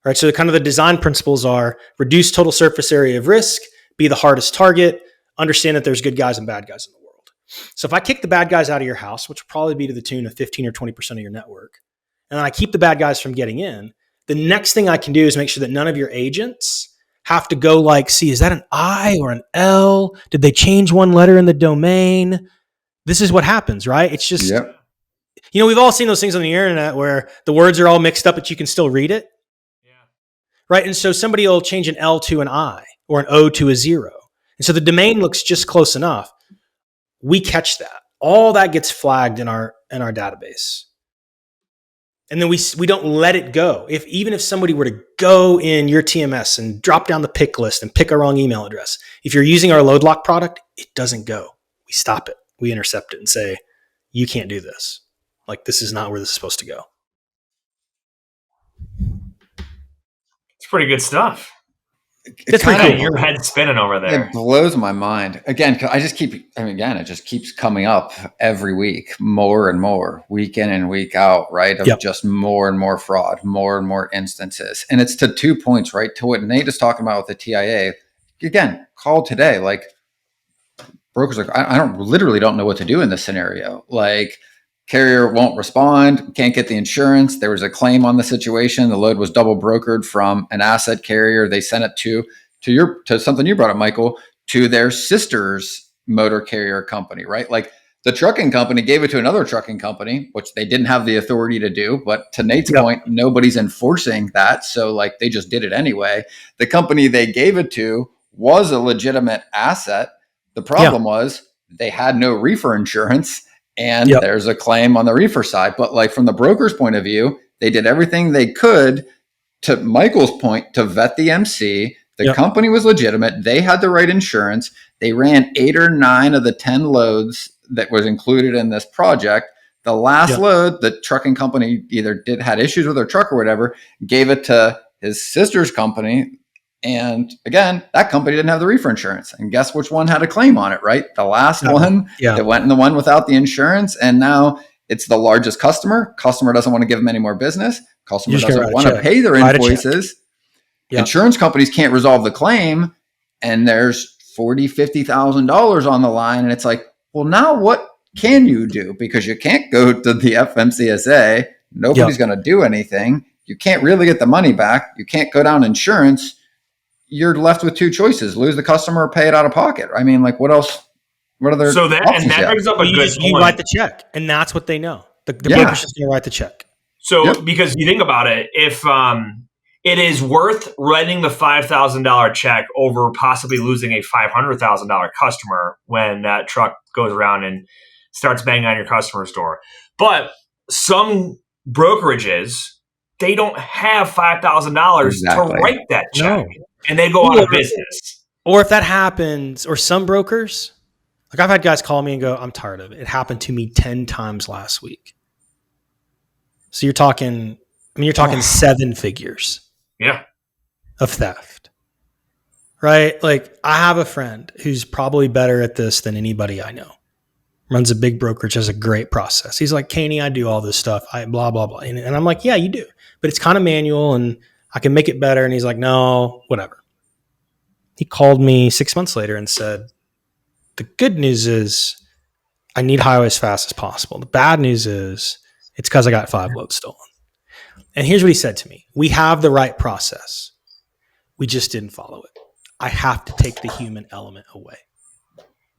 [SPEAKER 3] Right, so kind of the design principles are reduce total surface area of risk, be the hardest target, understand that there's good guys and bad guys in the world. So if I kick the bad guys out of your house, which will probably be to the tune of 15 or 20% of your network, and then I keep the bad guys from getting in, the next thing I can do is make sure that none of your agents have to go like, see, is that an I or an L? Did they change one letter in the domain? This is what happens, right? It's just, we've all seen those things on the internet where the words are all mixed up, but you can still read it. Right. And so somebody will change an L to an I or an O to a 0. And so the domain looks just close enough. We catch that. All that gets flagged in our database. And then we don't let it go. Even if somebody were to go in your TMS and drop down the pick list and pick a wrong email address, if you're using our LoadLock product, it doesn't go. We stop it. We intercept it and say, you can't do this. Like, this is not where this is supposed to go.
[SPEAKER 1] Pretty good stuff.
[SPEAKER 3] That's pretty cool.
[SPEAKER 1] Your head spinning over there.
[SPEAKER 2] It blows my mind. Again, it just keeps coming up every week, more and more, week in and week out, right? Of just more and more fraud, more and more instances. And it's to 2 points, right? To what Nate is talking about with the TIA. Again, call today. Like brokers, like I literally don't know what to do in this scenario. Like, carrier won't respond, can't get the insurance. There was a claim on the situation. The load was double brokered from an asset carrier. They sent it to something you brought up, Michael, to their sister's motor carrier company, right? Like the trucking company gave it to another trucking company, which they didn't have the authority to do. But to Nate's point, nobody's enforcing that. So like they just did it anyway. The company they gave it to was a legitimate asset. The problem was they had no reefer insurance. And there's a claim on the reefer side. But like from the broker's point of view, they did everything they could, to Michael's point, to vet the MC, The company was legitimate. They had the right insurance. They ran 8 or 9 of the 10 loads that was included in this project. The last load, the trucking company either had issues with their truck or whatever, gave it to his sister's company. And again, that company didn't have the reefer insurance. And guess which one had a claim on it, right? The last one that went in the one without the insurance. And now it's the largest customer. Customer doesn't want to give them any more business. Customer doesn't want to pay their invoices. Insurance companies can't resolve the claim. And there's $40,000, $50,000 on the line. And it's like, well, now what can you do? Because you can't go to the FMCSA. Nobody's going to do anything. You can't really get the money back. You can't go down insurance. You're left with 2 choices: lose the customer or pay it out of pocket. I mean, like, what else? What are there?
[SPEAKER 1] So that brings up a good point.
[SPEAKER 3] You write the check, and that's what they know. The broker's just going to write the check.
[SPEAKER 1] So because you think about it, if it is worth writing the $5,000 check over possibly losing a $500,000 customer when that truck goes around and starts banging on your customer's door. But some brokerages, they don't have $5,000 to write that check. No. And they go out of business.
[SPEAKER 3] Or if that happens, or some brokers, like I've had guys call me and go, I'm tired of it. It happened to me 10 times last week. So you're talking 7 figures. Of theft. Right? Like I have a friend who's probably better at this than anybody I know. Runs a big brokerage, has a great process. He's like, Caney, I do all this stuff. I blah, blah, blah. And I'm like, yeah, you do. But it's kind of manual and I can make it better. And he's like, no, whatever. He called me 6 months later and said, the good news is I need highway as fast as possible. The bad news is it's because I got 5 loads stolen. And here's what he said to me. We have the right process. We just didn't follow it. I have to take the human element away.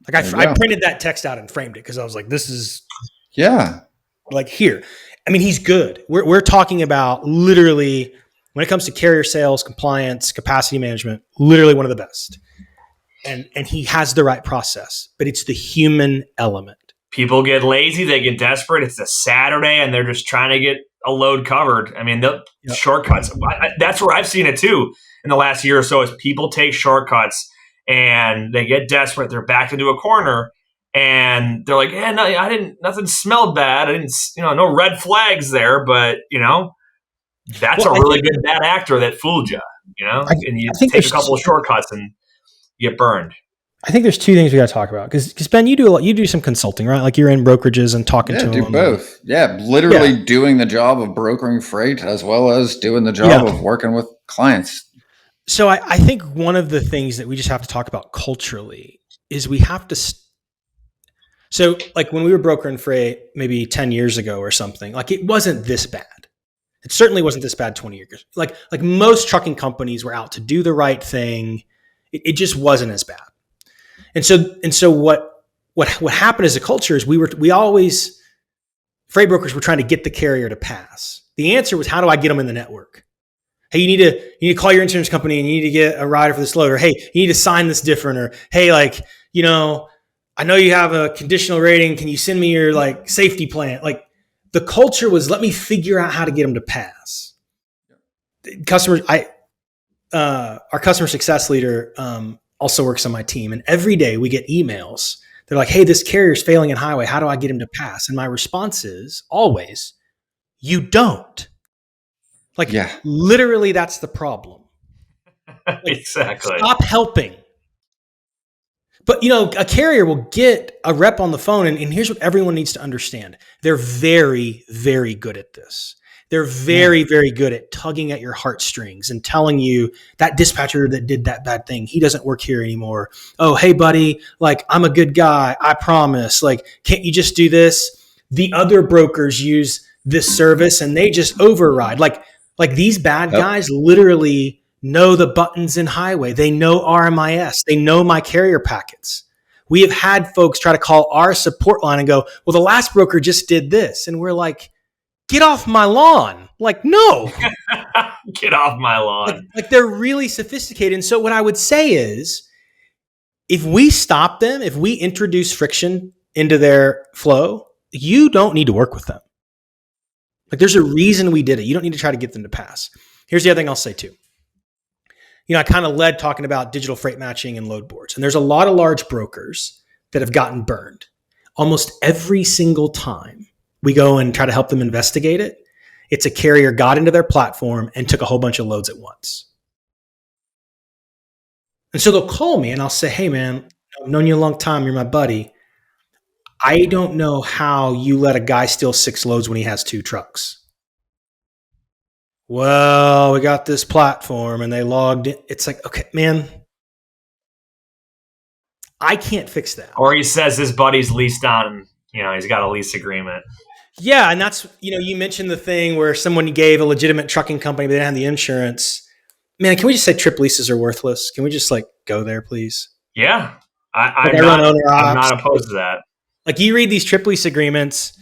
[SPEAKER 3] Like I printed that text out and framed it because I was like, this is like here. I mean, he's good. We're talking about literally when it comes to carrier sales, compliance, capacity management, literally one of the best. And he has the right process, but it's the human element.
[SPEAKER 1] People get lazy, they get desperate. It's a Saturday and they're just trying to get a load covered. I mean, the shortcuts. That's where I've seen it too in the last year or so is people take shortcuts and they get desperate. They're backed into a corner and they're like, yeah, no, nothing smelled bad. I didn't, no red flags there, but that's a really good bad actor that fooled you, and you take a couple of shortcuts and you get burned.
[SPEAKER 3] I think there's 2 things we got to talk about because Ben, you do some consulting, right? Like you're in brokerages and talking to them.
[SPEAKER 2] Yeah, do both. Literally doing the job of brokering freight as well as doing the job of working with clients.
[SPEAKER 3] So I think one of the things that we just have to talk about culturally is we have to. So like when we were brokering freight maybe 10 years ago or something, like it wasn't this bad. It certainly wasn't this bad 20 years. Like most trucking companies were out to do the right thing. It just wasn't as bad. And so what happened as a culture is freight brokers were trying to get the carrier to pass. The answer was, how do I get them in the network? Hey, you need to call your insurance company and you need to get a rider for this load, or hey, you need to sign this different, or hey, I know you have a conditional rating. Can you send me your safety plan? Like the culture was, let me figure out how to get them to pass. Our customer success leader also works on my team. And every day we get emails. They're like, hey, this carrier's failing in highway. How do I get him to pass? And my response is always, you don't. Literally, that's the problem.
[SPEAKER 1] Exactly.
[SPEAKER 3] Stop helping. But, a carrier will get a rep on the phone. And here's what everyone needs to understand. They're very, very good at this. They're very, very good at tugging at your heartstrings and telling you that dispatcher that did that bad thing, he doesn't work here anymore. Oh, hey, buddy, I'm a good guy. I promise. Can't you just do this? The other brokers use this service and they just override. These bad guys literally know the buttons in highway. They know RMIS. They know my carrier packets. We have had folks try to call our support line and go, well, the last broker just did this. And we're like, get off my lawn. No.
[SPEAKER 1] Get off my lawn.
[SPEAKER 3] They're really sophisticated. And so what I would say is, if we stop them, if we introduce friction into their flow, you don't need to work with them. There's a reason we did it. You don't need to try to get them to pass. Here's the other thing I'll say too. I kind of led talking about digital freight matching and load boards. And there's a lot of large brokers that have gotten burned. Almost every single time we go and try to help them investigate it, it's a carrier got into their platform and took a whole bunch of loads at once. And so they'll call me and I'll say, hey, man, I've known you a long time. You're my buddy. I don't know how you let a guy steal 6 loads when he has 2 trucks. Well, we got this platform and they logged in. It's like, okay, man, I can't fix that.
[SPEAKER 1] Or he says his buddy's leased on, he's got a lease agreement.
[SPEAKER 3] Yeah. And that's, you mentioned the thing where someone gave a legitimate trucking company, but they didn't have the insurance. Man, can we just say trip leases are worthless? Can we just go there, please?
[SPEAKER 1] Yeah. I'm not opposed to that.
[SPEAKER 3] You read these trip lease agreements.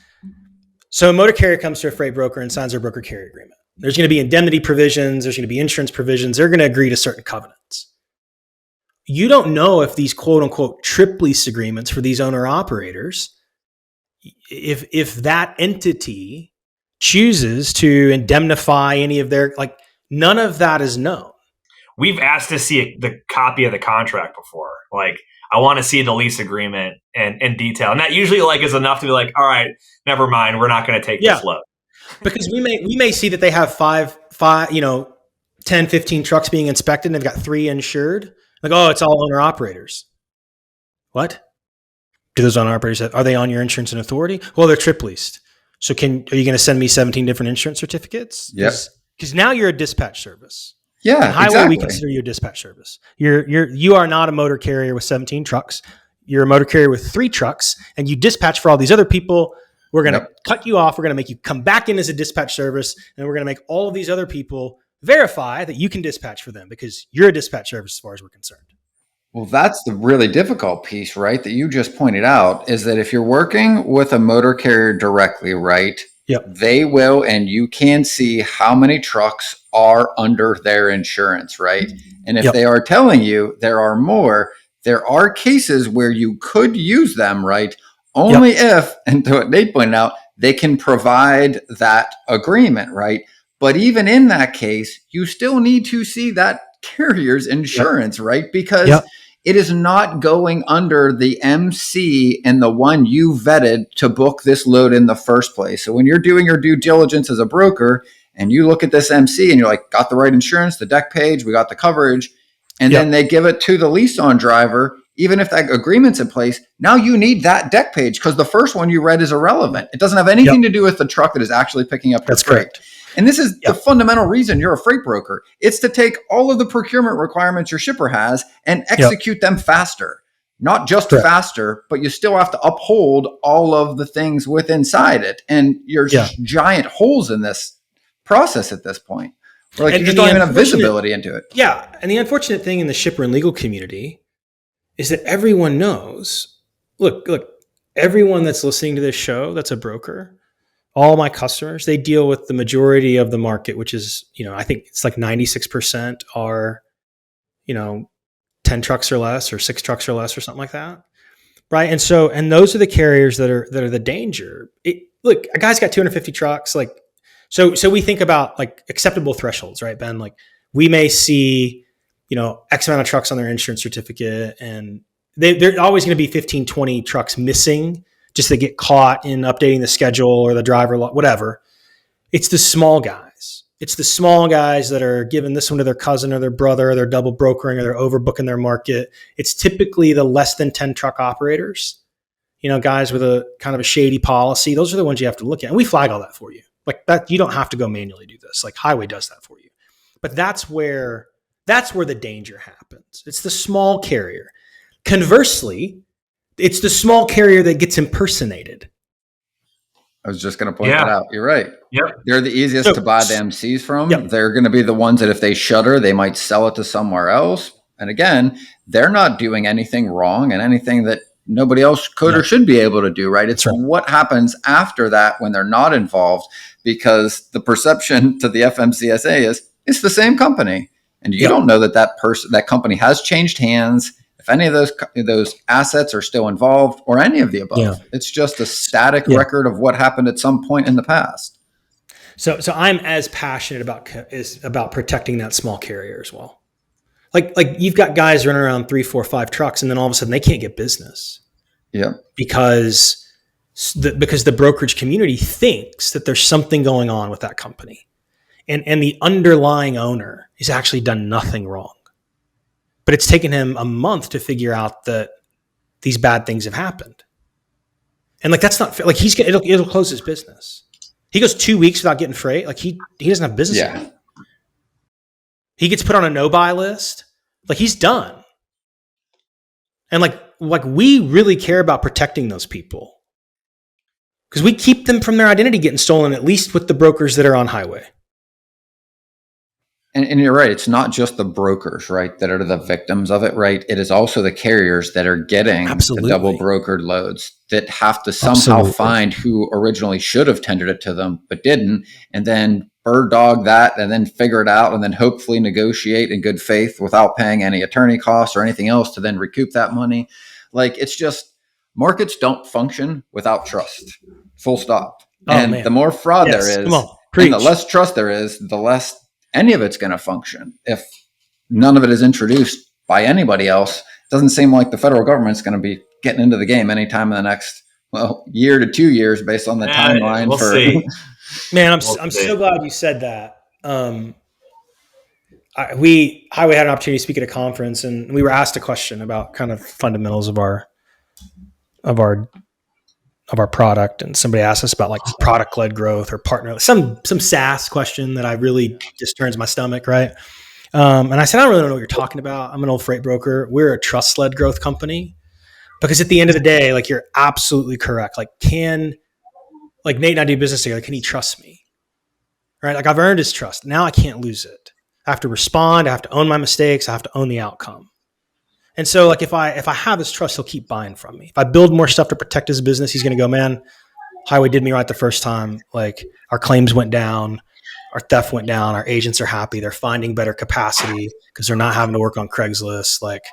[SPEAKER 3] So a motor carrier comes to a freight broker and signs their broker carrier agreement. There's going to be indemnity provisions. There's going to be insurance provisions. They're going to agree to certain covenants. You don't know if these quote unquote trip lease agreements for these owner operators, if that entity chooses to indemnify any of their, none of that is known.
[SPEAKER 1] We've asked to see the copy of the contract before. I want to see the lease agreement in detail. And that usually is enough to be all right, never mind. We're not going to take this load.
[SPEAKER 3] Because we may see that they have 10, 15 trucks being inspected and they've got 3 insured. It's all owner operators. What? Do those owner operators are they on your insurance and authority? Well, they're trip leased. So are you going to send me 17 different insurance certificates?
[SPEAKER 2] Yes.
[SPEAKER 3] Because now you're a dispatch service.
[SPEAKER 2] Yeah,
[SPEAKER 3] in Highway,
[SPEAKER 2] exactly.
[SPEAKER 3] We consider you a dispatch service. You are not a motor carrier with 17 trucks. You're a motor carrier with 3 trucks, and you dispatch for all these other people. We're going to cut you off. We're going to make you come back in as a dispatch service, and we're going to make all of these other people verify that you can dispatch for them because you're a dispatch service as far as we're concerned.
[SPEAKER 2] Well, that's the really difficult piece, right, that you just pointed out, is that if you're working with a motor carrier directly, right, they will, and you can see how many trucks are under their insurance, right? And if they are telling you there are more, there are cases where you could use them, right? Only if, and to what Nate pointed out, they can provide that agreement, right? But even in that case, you still need to see that carrier's insurance, right? Because it is not going under the MC and the one you vetted to book this load in the first place. So when you're doing your due diligence as a broker and you look at this MC and you're got the right insurance, the deck page, we got the coverage, and then they give it to the lease on driver, even if that agreement's in place, now you need that deck page because the first one you read is irrelevant. It doesn't have anything to do with the truck that is actually picking up your freight.
[SPEAKER 3] Correct.
[SPEAKER 2] And this is the fundamental reason you're a freight broker. It's to take all of the procurement requirements your shipper has and execute them faster. Not just faster, but you still have to uphold all of the things with inside it. And there's giant holes in this process at this point. You just don't even have visibility into it.
[SPEAKER 3] Yeah. And the unfortunate thing in the shipper and legal community is that everyone knows, look, everyone that's listening to this show that's a broker, all my customers, they deal with the majority of the market, which is, I think it's 96% are, 10 trucks or less or 6 trucks or less or something like that. Right. And those are the carriers that are the danger. Look, a guy's got 250 trucks. So we think about acceptable thresholds, right, Ben? We may see, X amount of trucks on their insurance certificate and they're always going to be 15, 20 trucks missing just to get caught in updating the schedule or the driver, whatever. It's the small guys. It's the small guys that are giving this one to their cousin or their brother, or they're double brokering or they're overbooking their market. It's typically the less than 10 truck operators, guys with a kind of a shady policy. Those are the ones you have to look at. And we flag all that for you. That you don't have to go manually do this. Highway does that for you. But that's where the danger happens. It's the small carrier. Conversely, it's the small carrier that gets impersonated.
[SPEAKER 2] I was just going to point that out. You're right.
[SPEAKER 1] Yep.
[SPEAKER 2] They're the easiest to buy the MCs from. Yep. They're going to be the ones that if they shutter, they might sell it to somewhere else. And again, they're not doing anything wrong and anything that nobody else could or should be able to do, right? It's what happens after that when they're not involved, because the perception to the FMCSA is it's the same company. And you don't know that company has changed hands, if any of those assets are still involved or any of the above. Yeah. It's just a static record of what happened at some point in the past.
[SPEAKER 3] So I'm as passionate about protecting that small carrier as well. like you've got guys running around 3, 4, 5 trucks, and then all of a sudden they can't get business.
[SPEAKER 2] Yeah.
[SPEAKER 3] Because the brokerage community thinks that there's something going on with that company. And the underlying owner has actually done nothing wrong. But it's taken him a month to figure out that these bad things have happened. And like, that's not fair. Like it'll close his business. He goes 2 weeks without getting freight. Like he doesn't have business anymore. He gets put on a no-buy list. Like he's done. And like we really care about protecting those people. Because we keep them from their identity getting stolen, at least with the brokers that are on highway.
[SPEAKER 2] And you're right. It's not just the brokers, right, that are the victims of it, right? It is also the carriers that are getting the double brokered loads that have to somehow find who originally should have tendered it to them, but didn't, and then bird dog that and then figure it out and then hopefully negotiate in good faith without paying any attorney costs or anything else to then recoup that money. Like, it's just, markets don't function without trust. Full stop. The more fraud there is, and the less trust there is, the less any of it's going to function. If none of it is introduced by anybody else, it doesn't seem like the federal government's going to be getting into the game anytime in the next, year to 2 years based on the timeline.
[SPEAKER 3] We'll see. Man, I'm so glad you said that. Highway had an opportunity to speak at a conference, and we were asked a question about kind of fundamentals of our product, and somebody asked us about like product-led growth or partner, some SaaS question that I really just turns my stomach, right? And I said, I don't really know what you're talking about. I'm an old freight broker. We're a trust-led growth company. Because at the end of the day, like, you're absolutely correct. Like, Nate and I do business together. Can he trust me? Right? Like, I've earned his trust. Now I can't lose it. I have to respond. I have to own my mistakes. I have to own the outcome. And so, like, if I have his trust, he'll keep buying from me. If I build more stuff to protect his business, he's going to go, man, Highway did me right the first time. Like, our claims went down, our theft went down, our agents are happy. They're finding better capacity because they're not having to work on Craigslist. Like,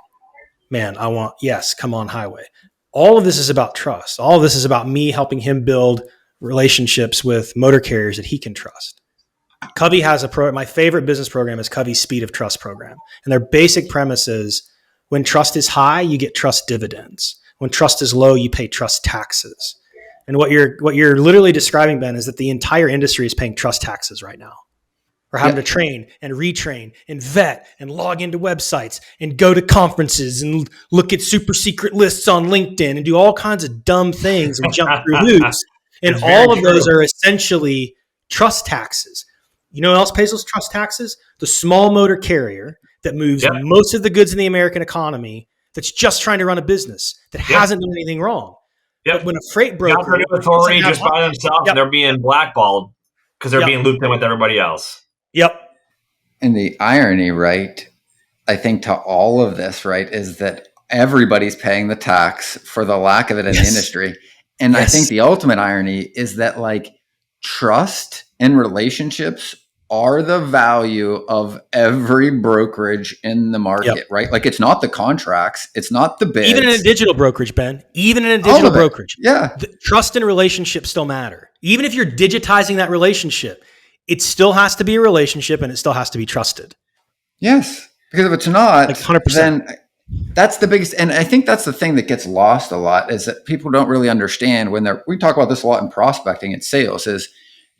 [SPEAKER 3] man, come on, Highway. All of this is about trust. All of this is about me helping him build relationships with motor carriers that he can trust. Covey has my favorite business program is Covey's Speed of Trust program. And their basic premise is, when trust is high, you get trust dividends. When trust is low, you pay trust taxes. And what you're literally describing, Ben, is that the entire industry is paying trust taxes right now. We're having to train and retrain and vet and log into websites and go to conferences and look at super secret lists on LinkedIn and do all kinds of dumb things and jump through hoops. And all of those are essentially trust taxes. You know who else pays those trust taxes? The small motor carrier that moves most of the goods in the American economy, that's just trying to run a business, that hasn't done anything wrong. But when a freight broker
[SPEAKER 1] authority just by themselves, they're being blackballed because they're being looped in with everybody else.
[SPEAKER 2] And the irony, right, I think to all of this, right, is that everybody's paying the tax for the lack of it in the industry. And I think the ultimate irony is that, like, trust and relationships are the value of every brokerage in the market, right? Like, it's not the contracts, it's not the bids.
[SPEAKER 3] Even in a digital brokerage, Ben, brokerage, the trust and relationships still matter. Even if you're digitizing that relationship, it still has to be a relationship and it still has to be trusted.
[SPEAKER 2] Yes, because if it's not,
[SPEAKER 3] like 100%.
[SPEAKER 2] Then that's the biggest, and I think that's the thing that gets lost a lot, is that people don't really understand we talk about this a lot in prospecting and sales, is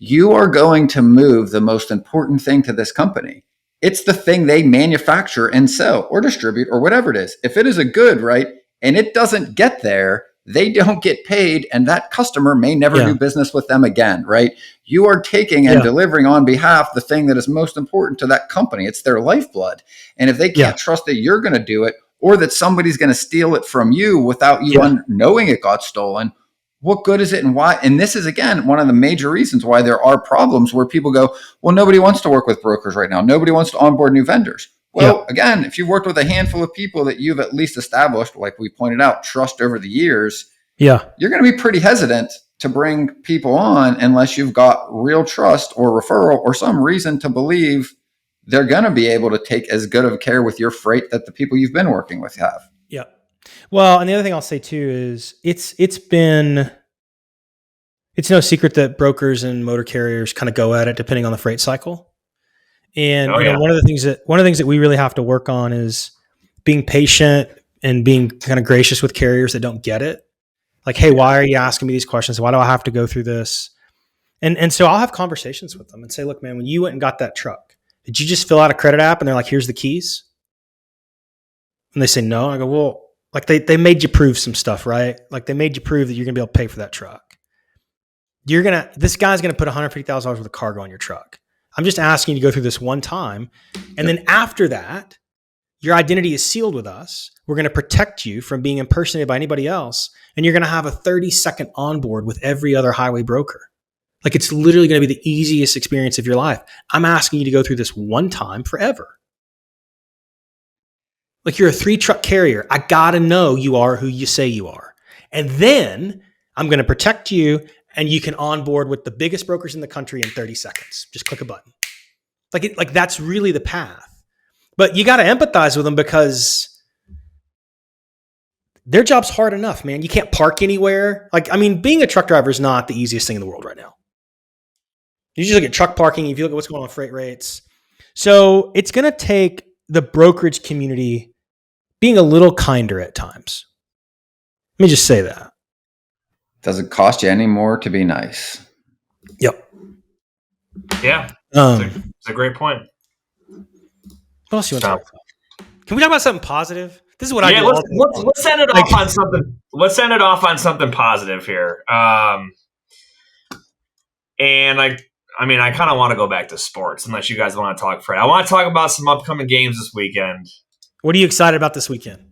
[SPEAKER 2] you are going to move the most important thing to this company. It's the thing they manufacture and sell or distribute or whatever it is. If it is a good, right, and it doesn't get there, they don't get paid, and that customer may never do business with them again, right? You are taking and delivering on behalf the thing that is most important to that company. It's their lifeblood. And if they can't trust that you're going to do it, or that somebody's going to steal it from you without you knowing it got stolen, what good is it, and why? And this is, again, one of the major reasons why there are problems where people go, well, nobody wants to work with brokers right now. Nobody wants to onboard new vendors. Well, again, if you've worked with a handful of people that you've at least established, like we pointed out, trust over the years, you're going to be pretty hesitant to bring people on unless you've got real trust or referral or some reason to believe they're going to be able to take as good of care with your freight that the people you've been working with have.
[SPEAKER 3] Yeah. Well, and the other thing I'll say too is it's no secret that brokers and motor carriers kind of go at it depending on the freight cycle. And one of the things that we really have to work on is being patient and being kind of gracious with carriers that don't get it. Like, hey, why are you asking me these questions? Why do I have to go through this? And so I'll have conversations with them and say, look, man, when you went and got that truck, did you just fill out a credit app and they're like, here's the keys? And they say no. I go, well, like they made you prove some stuff, right? Like they made you prove that you're gonna be able to pay for that truck. This guy's gonna put $150,000 worth of cargo on your truck. I'm just asking you to go through this one time. And then after that, your identity is sealed with us. We're going to protect you from being impersonated by anybody else. And you're going to have a 30-second onboard with every other highway broker. Like it's literally going to be the easiest experience of your life. I'm asking you to go through this one time forever. Like you're a 3-truck carrier. I got to know you are who you say you are. And then I'm going to protect you and you can onboard with the biggest brokers in the country in 30 seconds. Just click a button. Like that's really the path. But you got to empathize with them because their job's hard enough, man. You can't park anywhere. Being a truck driver is not the easiest thing in the world right now. You just look at truck parking. If you look at what's going on with freight rates. So it's going to take the brokerage community being a little kinder at times. Let me just say that.
[SPEAKER 2] Does it cost you any more to be nice?
[SPEAKER 3] Yep.
[SPEAKER 1] Yeah. It's a great point.
[SPEAKER 3] What else do you want to talk about? Can we talk about something positive? This is what I do.
[SPEAKER 1] Let's send it off on something. Let's send it off on something positive here. And I kind of want to go back to sports, unless you guys want to talk Fred. I want to talk about some upcoming games this weekend.
[SPEAKER 3] What are you excited about this weekend?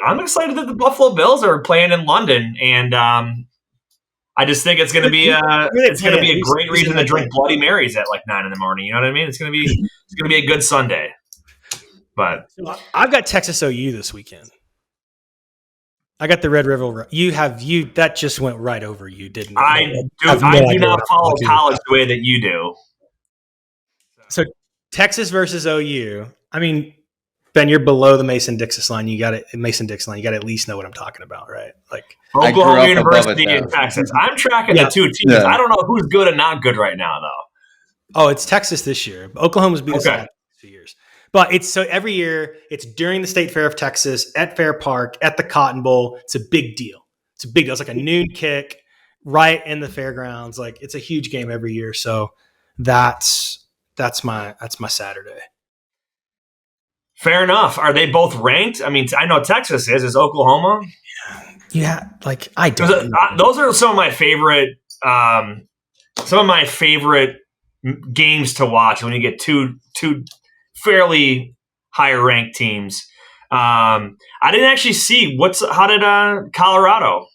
[SPEAKER 1] I'm excited that the Buffalo Bills are playing in London, and I just think it's going to be a great reason to drink Bloody Marys at like 9 a.m. You know what I mean? It's going to be a good Sunday. But
[SPEAKER 3] I've got Texas OU this weekend. I got the Red River. That just went right over you, didn't it?
[SPEAKER 1] I do not follow college the way that you do.
[SPEAKER 3] So Texas versus OU. I mean, Ben, you're below the Mason-Dixon line. You got to at least know what I'm talking about, right? Like
[SPEAKER 1] Oklahoma University and Texas. I'm tracking the two teams. Yeah. I don't know who's good and not good right now, though.
[SPEAKER 3] Oh, it's Texas this year. Oklahoma's beat us out for 2 years. But it's so every year it's during the State Fair of Texas at Fair Park at the Cotton Bowl. It's a big deal. It's like a noon kick right in the fairgrounds. Like it's a huge game every year. So that's my Saturday.
[SPEAKER 1] Fair enough. Are they both ranked? I mean, I know Texas is. Is Oklahoma?
[SPEAKER 3] Yeah. Like I don't.
[SPEAKER 1] Those are some of my favorite. Games to watch when you get two fairly higher ranked teams. I didn't actually see how did Colorado?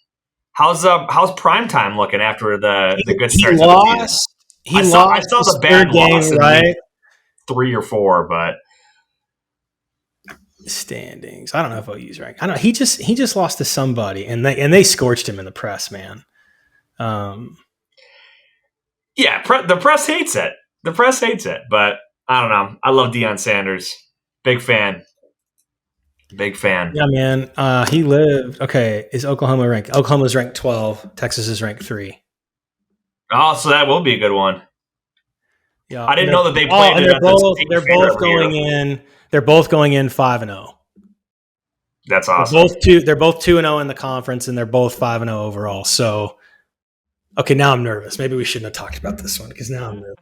[SPEAKER 1] How's primetime looking after the good start?
[SPEAKER 3] I saw
[SPEAKER 1] the bad
[SPEAKER 3] game, right?
[SPEAKER 1] 3 or 4, but
[SPEAKER 3] standings. I don't know if OU's ranked. I don't know. He just lost to somebody, and they scorched him in the press, man.
[SPEAKER 1] Yeah, the press hates it. But I don't know. I love Deion Sanders. Big fan.
[SPEAKER 3] Yeah, man. He lived. Okay, is Oklahoma ranked? Oklahoma's ranked 12. Texas is ranked 3.
[SPEAKER 1] Oh, so that will be a good one.
[SPEAKER 3] Yeah,
[SPEAKER 1] I didn't know that they played.
[SPEAKER 3] They're both going in. They're both going in 5-0.
[SPEAKER 1] That's awesome.
[SPEAKER 3] They're both 2-0 in the conference, and they're both 5-0 overall. So, okay, now I'm nervous. Maybe we shouldn't have talked about this one because now I'm nervous.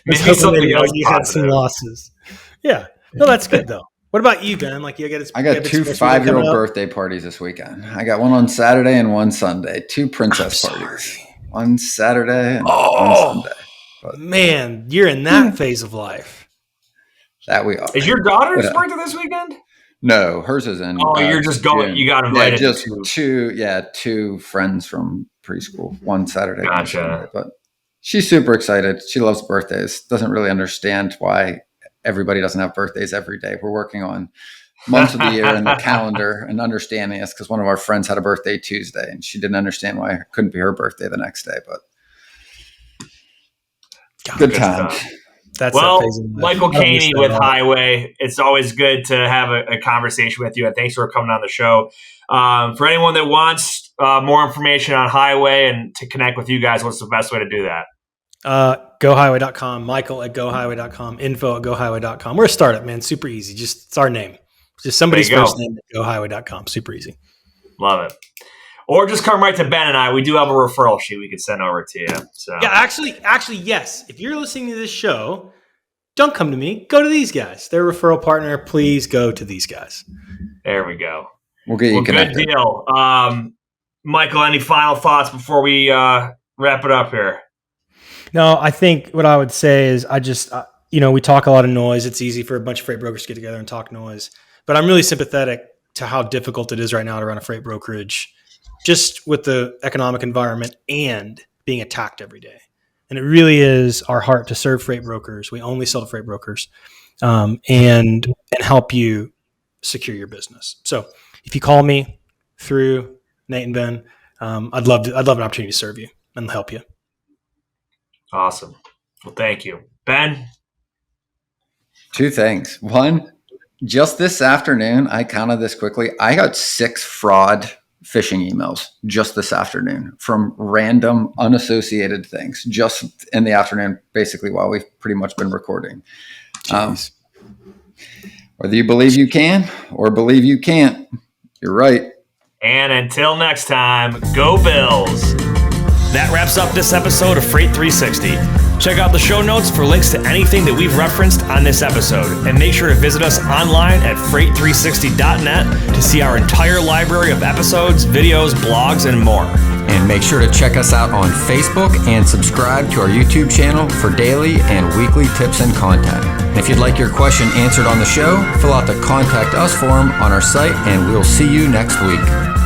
[SPEAKER 1] Maybe something else.
[SPEAKER 3] You had some losses. Yeah, no, that's good though. What about you, Ben? Like
[SPEAKER 2] I got 2 5-year-old birthday parties this weekend. I got one on Saturday and one Sunday. 2 princess parties. One Saturday and one Sunday. But,
[SPEAKER 3] man, you're in that phase of life.
[SPEAKER 2] That we are.
[SPEAKER 1] Is your daughter's birthday this weekend?
[SPEAKER 2] No, hers is in.
[SPEAKER 1] Oh, you're just going. You got invited.
[SPEAKER 2] Yeah, just two friends from preschool. One Saturday.
[SPEAKER 1] Gotcha.
[SPEAKER 2] One Sunday, but she's super excited. She loves birthdays. Doesn't really understand why everybody doesn't have birthdays every day. We're working on months of the year in the calendar and understanding us because one of our friends had a birthday Tuesday and she didn't understand why it couldn't be her birthday the next day. But good times.
[SPEAKER 1] Michael Caney with Highway. It's always good to have a conversation with you, and thanks for coming on the show. For anyone that wants more information on Highway and to connect with you guys, what's the best way to do that?
[SPEAKER 3] gohighway.com, Michael at gohighway.com, info at gohighway.com. We're a startup, man. Super easy. It's our name. Just somebody's first name at gohighway.com. Super easy.
[SPEAKER 1] Love it. Or just come right to Ben and I. We do have a referral sheet we could send over to you. So
[SPEAKER 3] yeah, actually, yes. If you're listening to this show, don't come to me. Go to these guys. They're a referral partner. Please go to these guys.
[SPEAKER 1] There we go.
[SPEAKER 2] We'll get you connected.
[SPEAKER 1] Good deal. Michael, any final thoughts before we wrap it up here?
[SPEAKER 3] No, I think what I would say is we talk a lot of noise. It's easy for a bunch of freight brokers to get together and talk noise. But I'm really sympathetic to how difficult it is right now to run a freight brokerage, just with the economic environment and being attacked every day. And it really is our heart to serve freight brokers. We only sell to freight brokers and help you secure your business. So if you call me through Nate and Ben, I'd love an opportunity to serve you and help you.
[SPEAKER 1] Awesome. Well, thank you. Ben?
[SPEAKER 2] 2 things. One, just this afternoon, I counted this quickly. I got 6 fraud phishing emails just this afternoon from random unassociated things just in the afternoon, basically while we've pretty much been recording. Whether you believe you can or believe you can't, you're right.
[SPEAKER 1] And until next time, go Bills. That wraps up this episode of Freight 360. Check out the show notes for links to anything that we've referenced on this episode. And make sure to visit us online at freight360.net to see our entire library of episodes, videos, blogs, and more.
[SPEAKER 2] And make sure to check us out on Facebook and subscribe to our YouTube channel for daily and weekly tips and content. And if you'd like your question answered on the show, fill out the Contact Us form on our site, and we'll see you next week.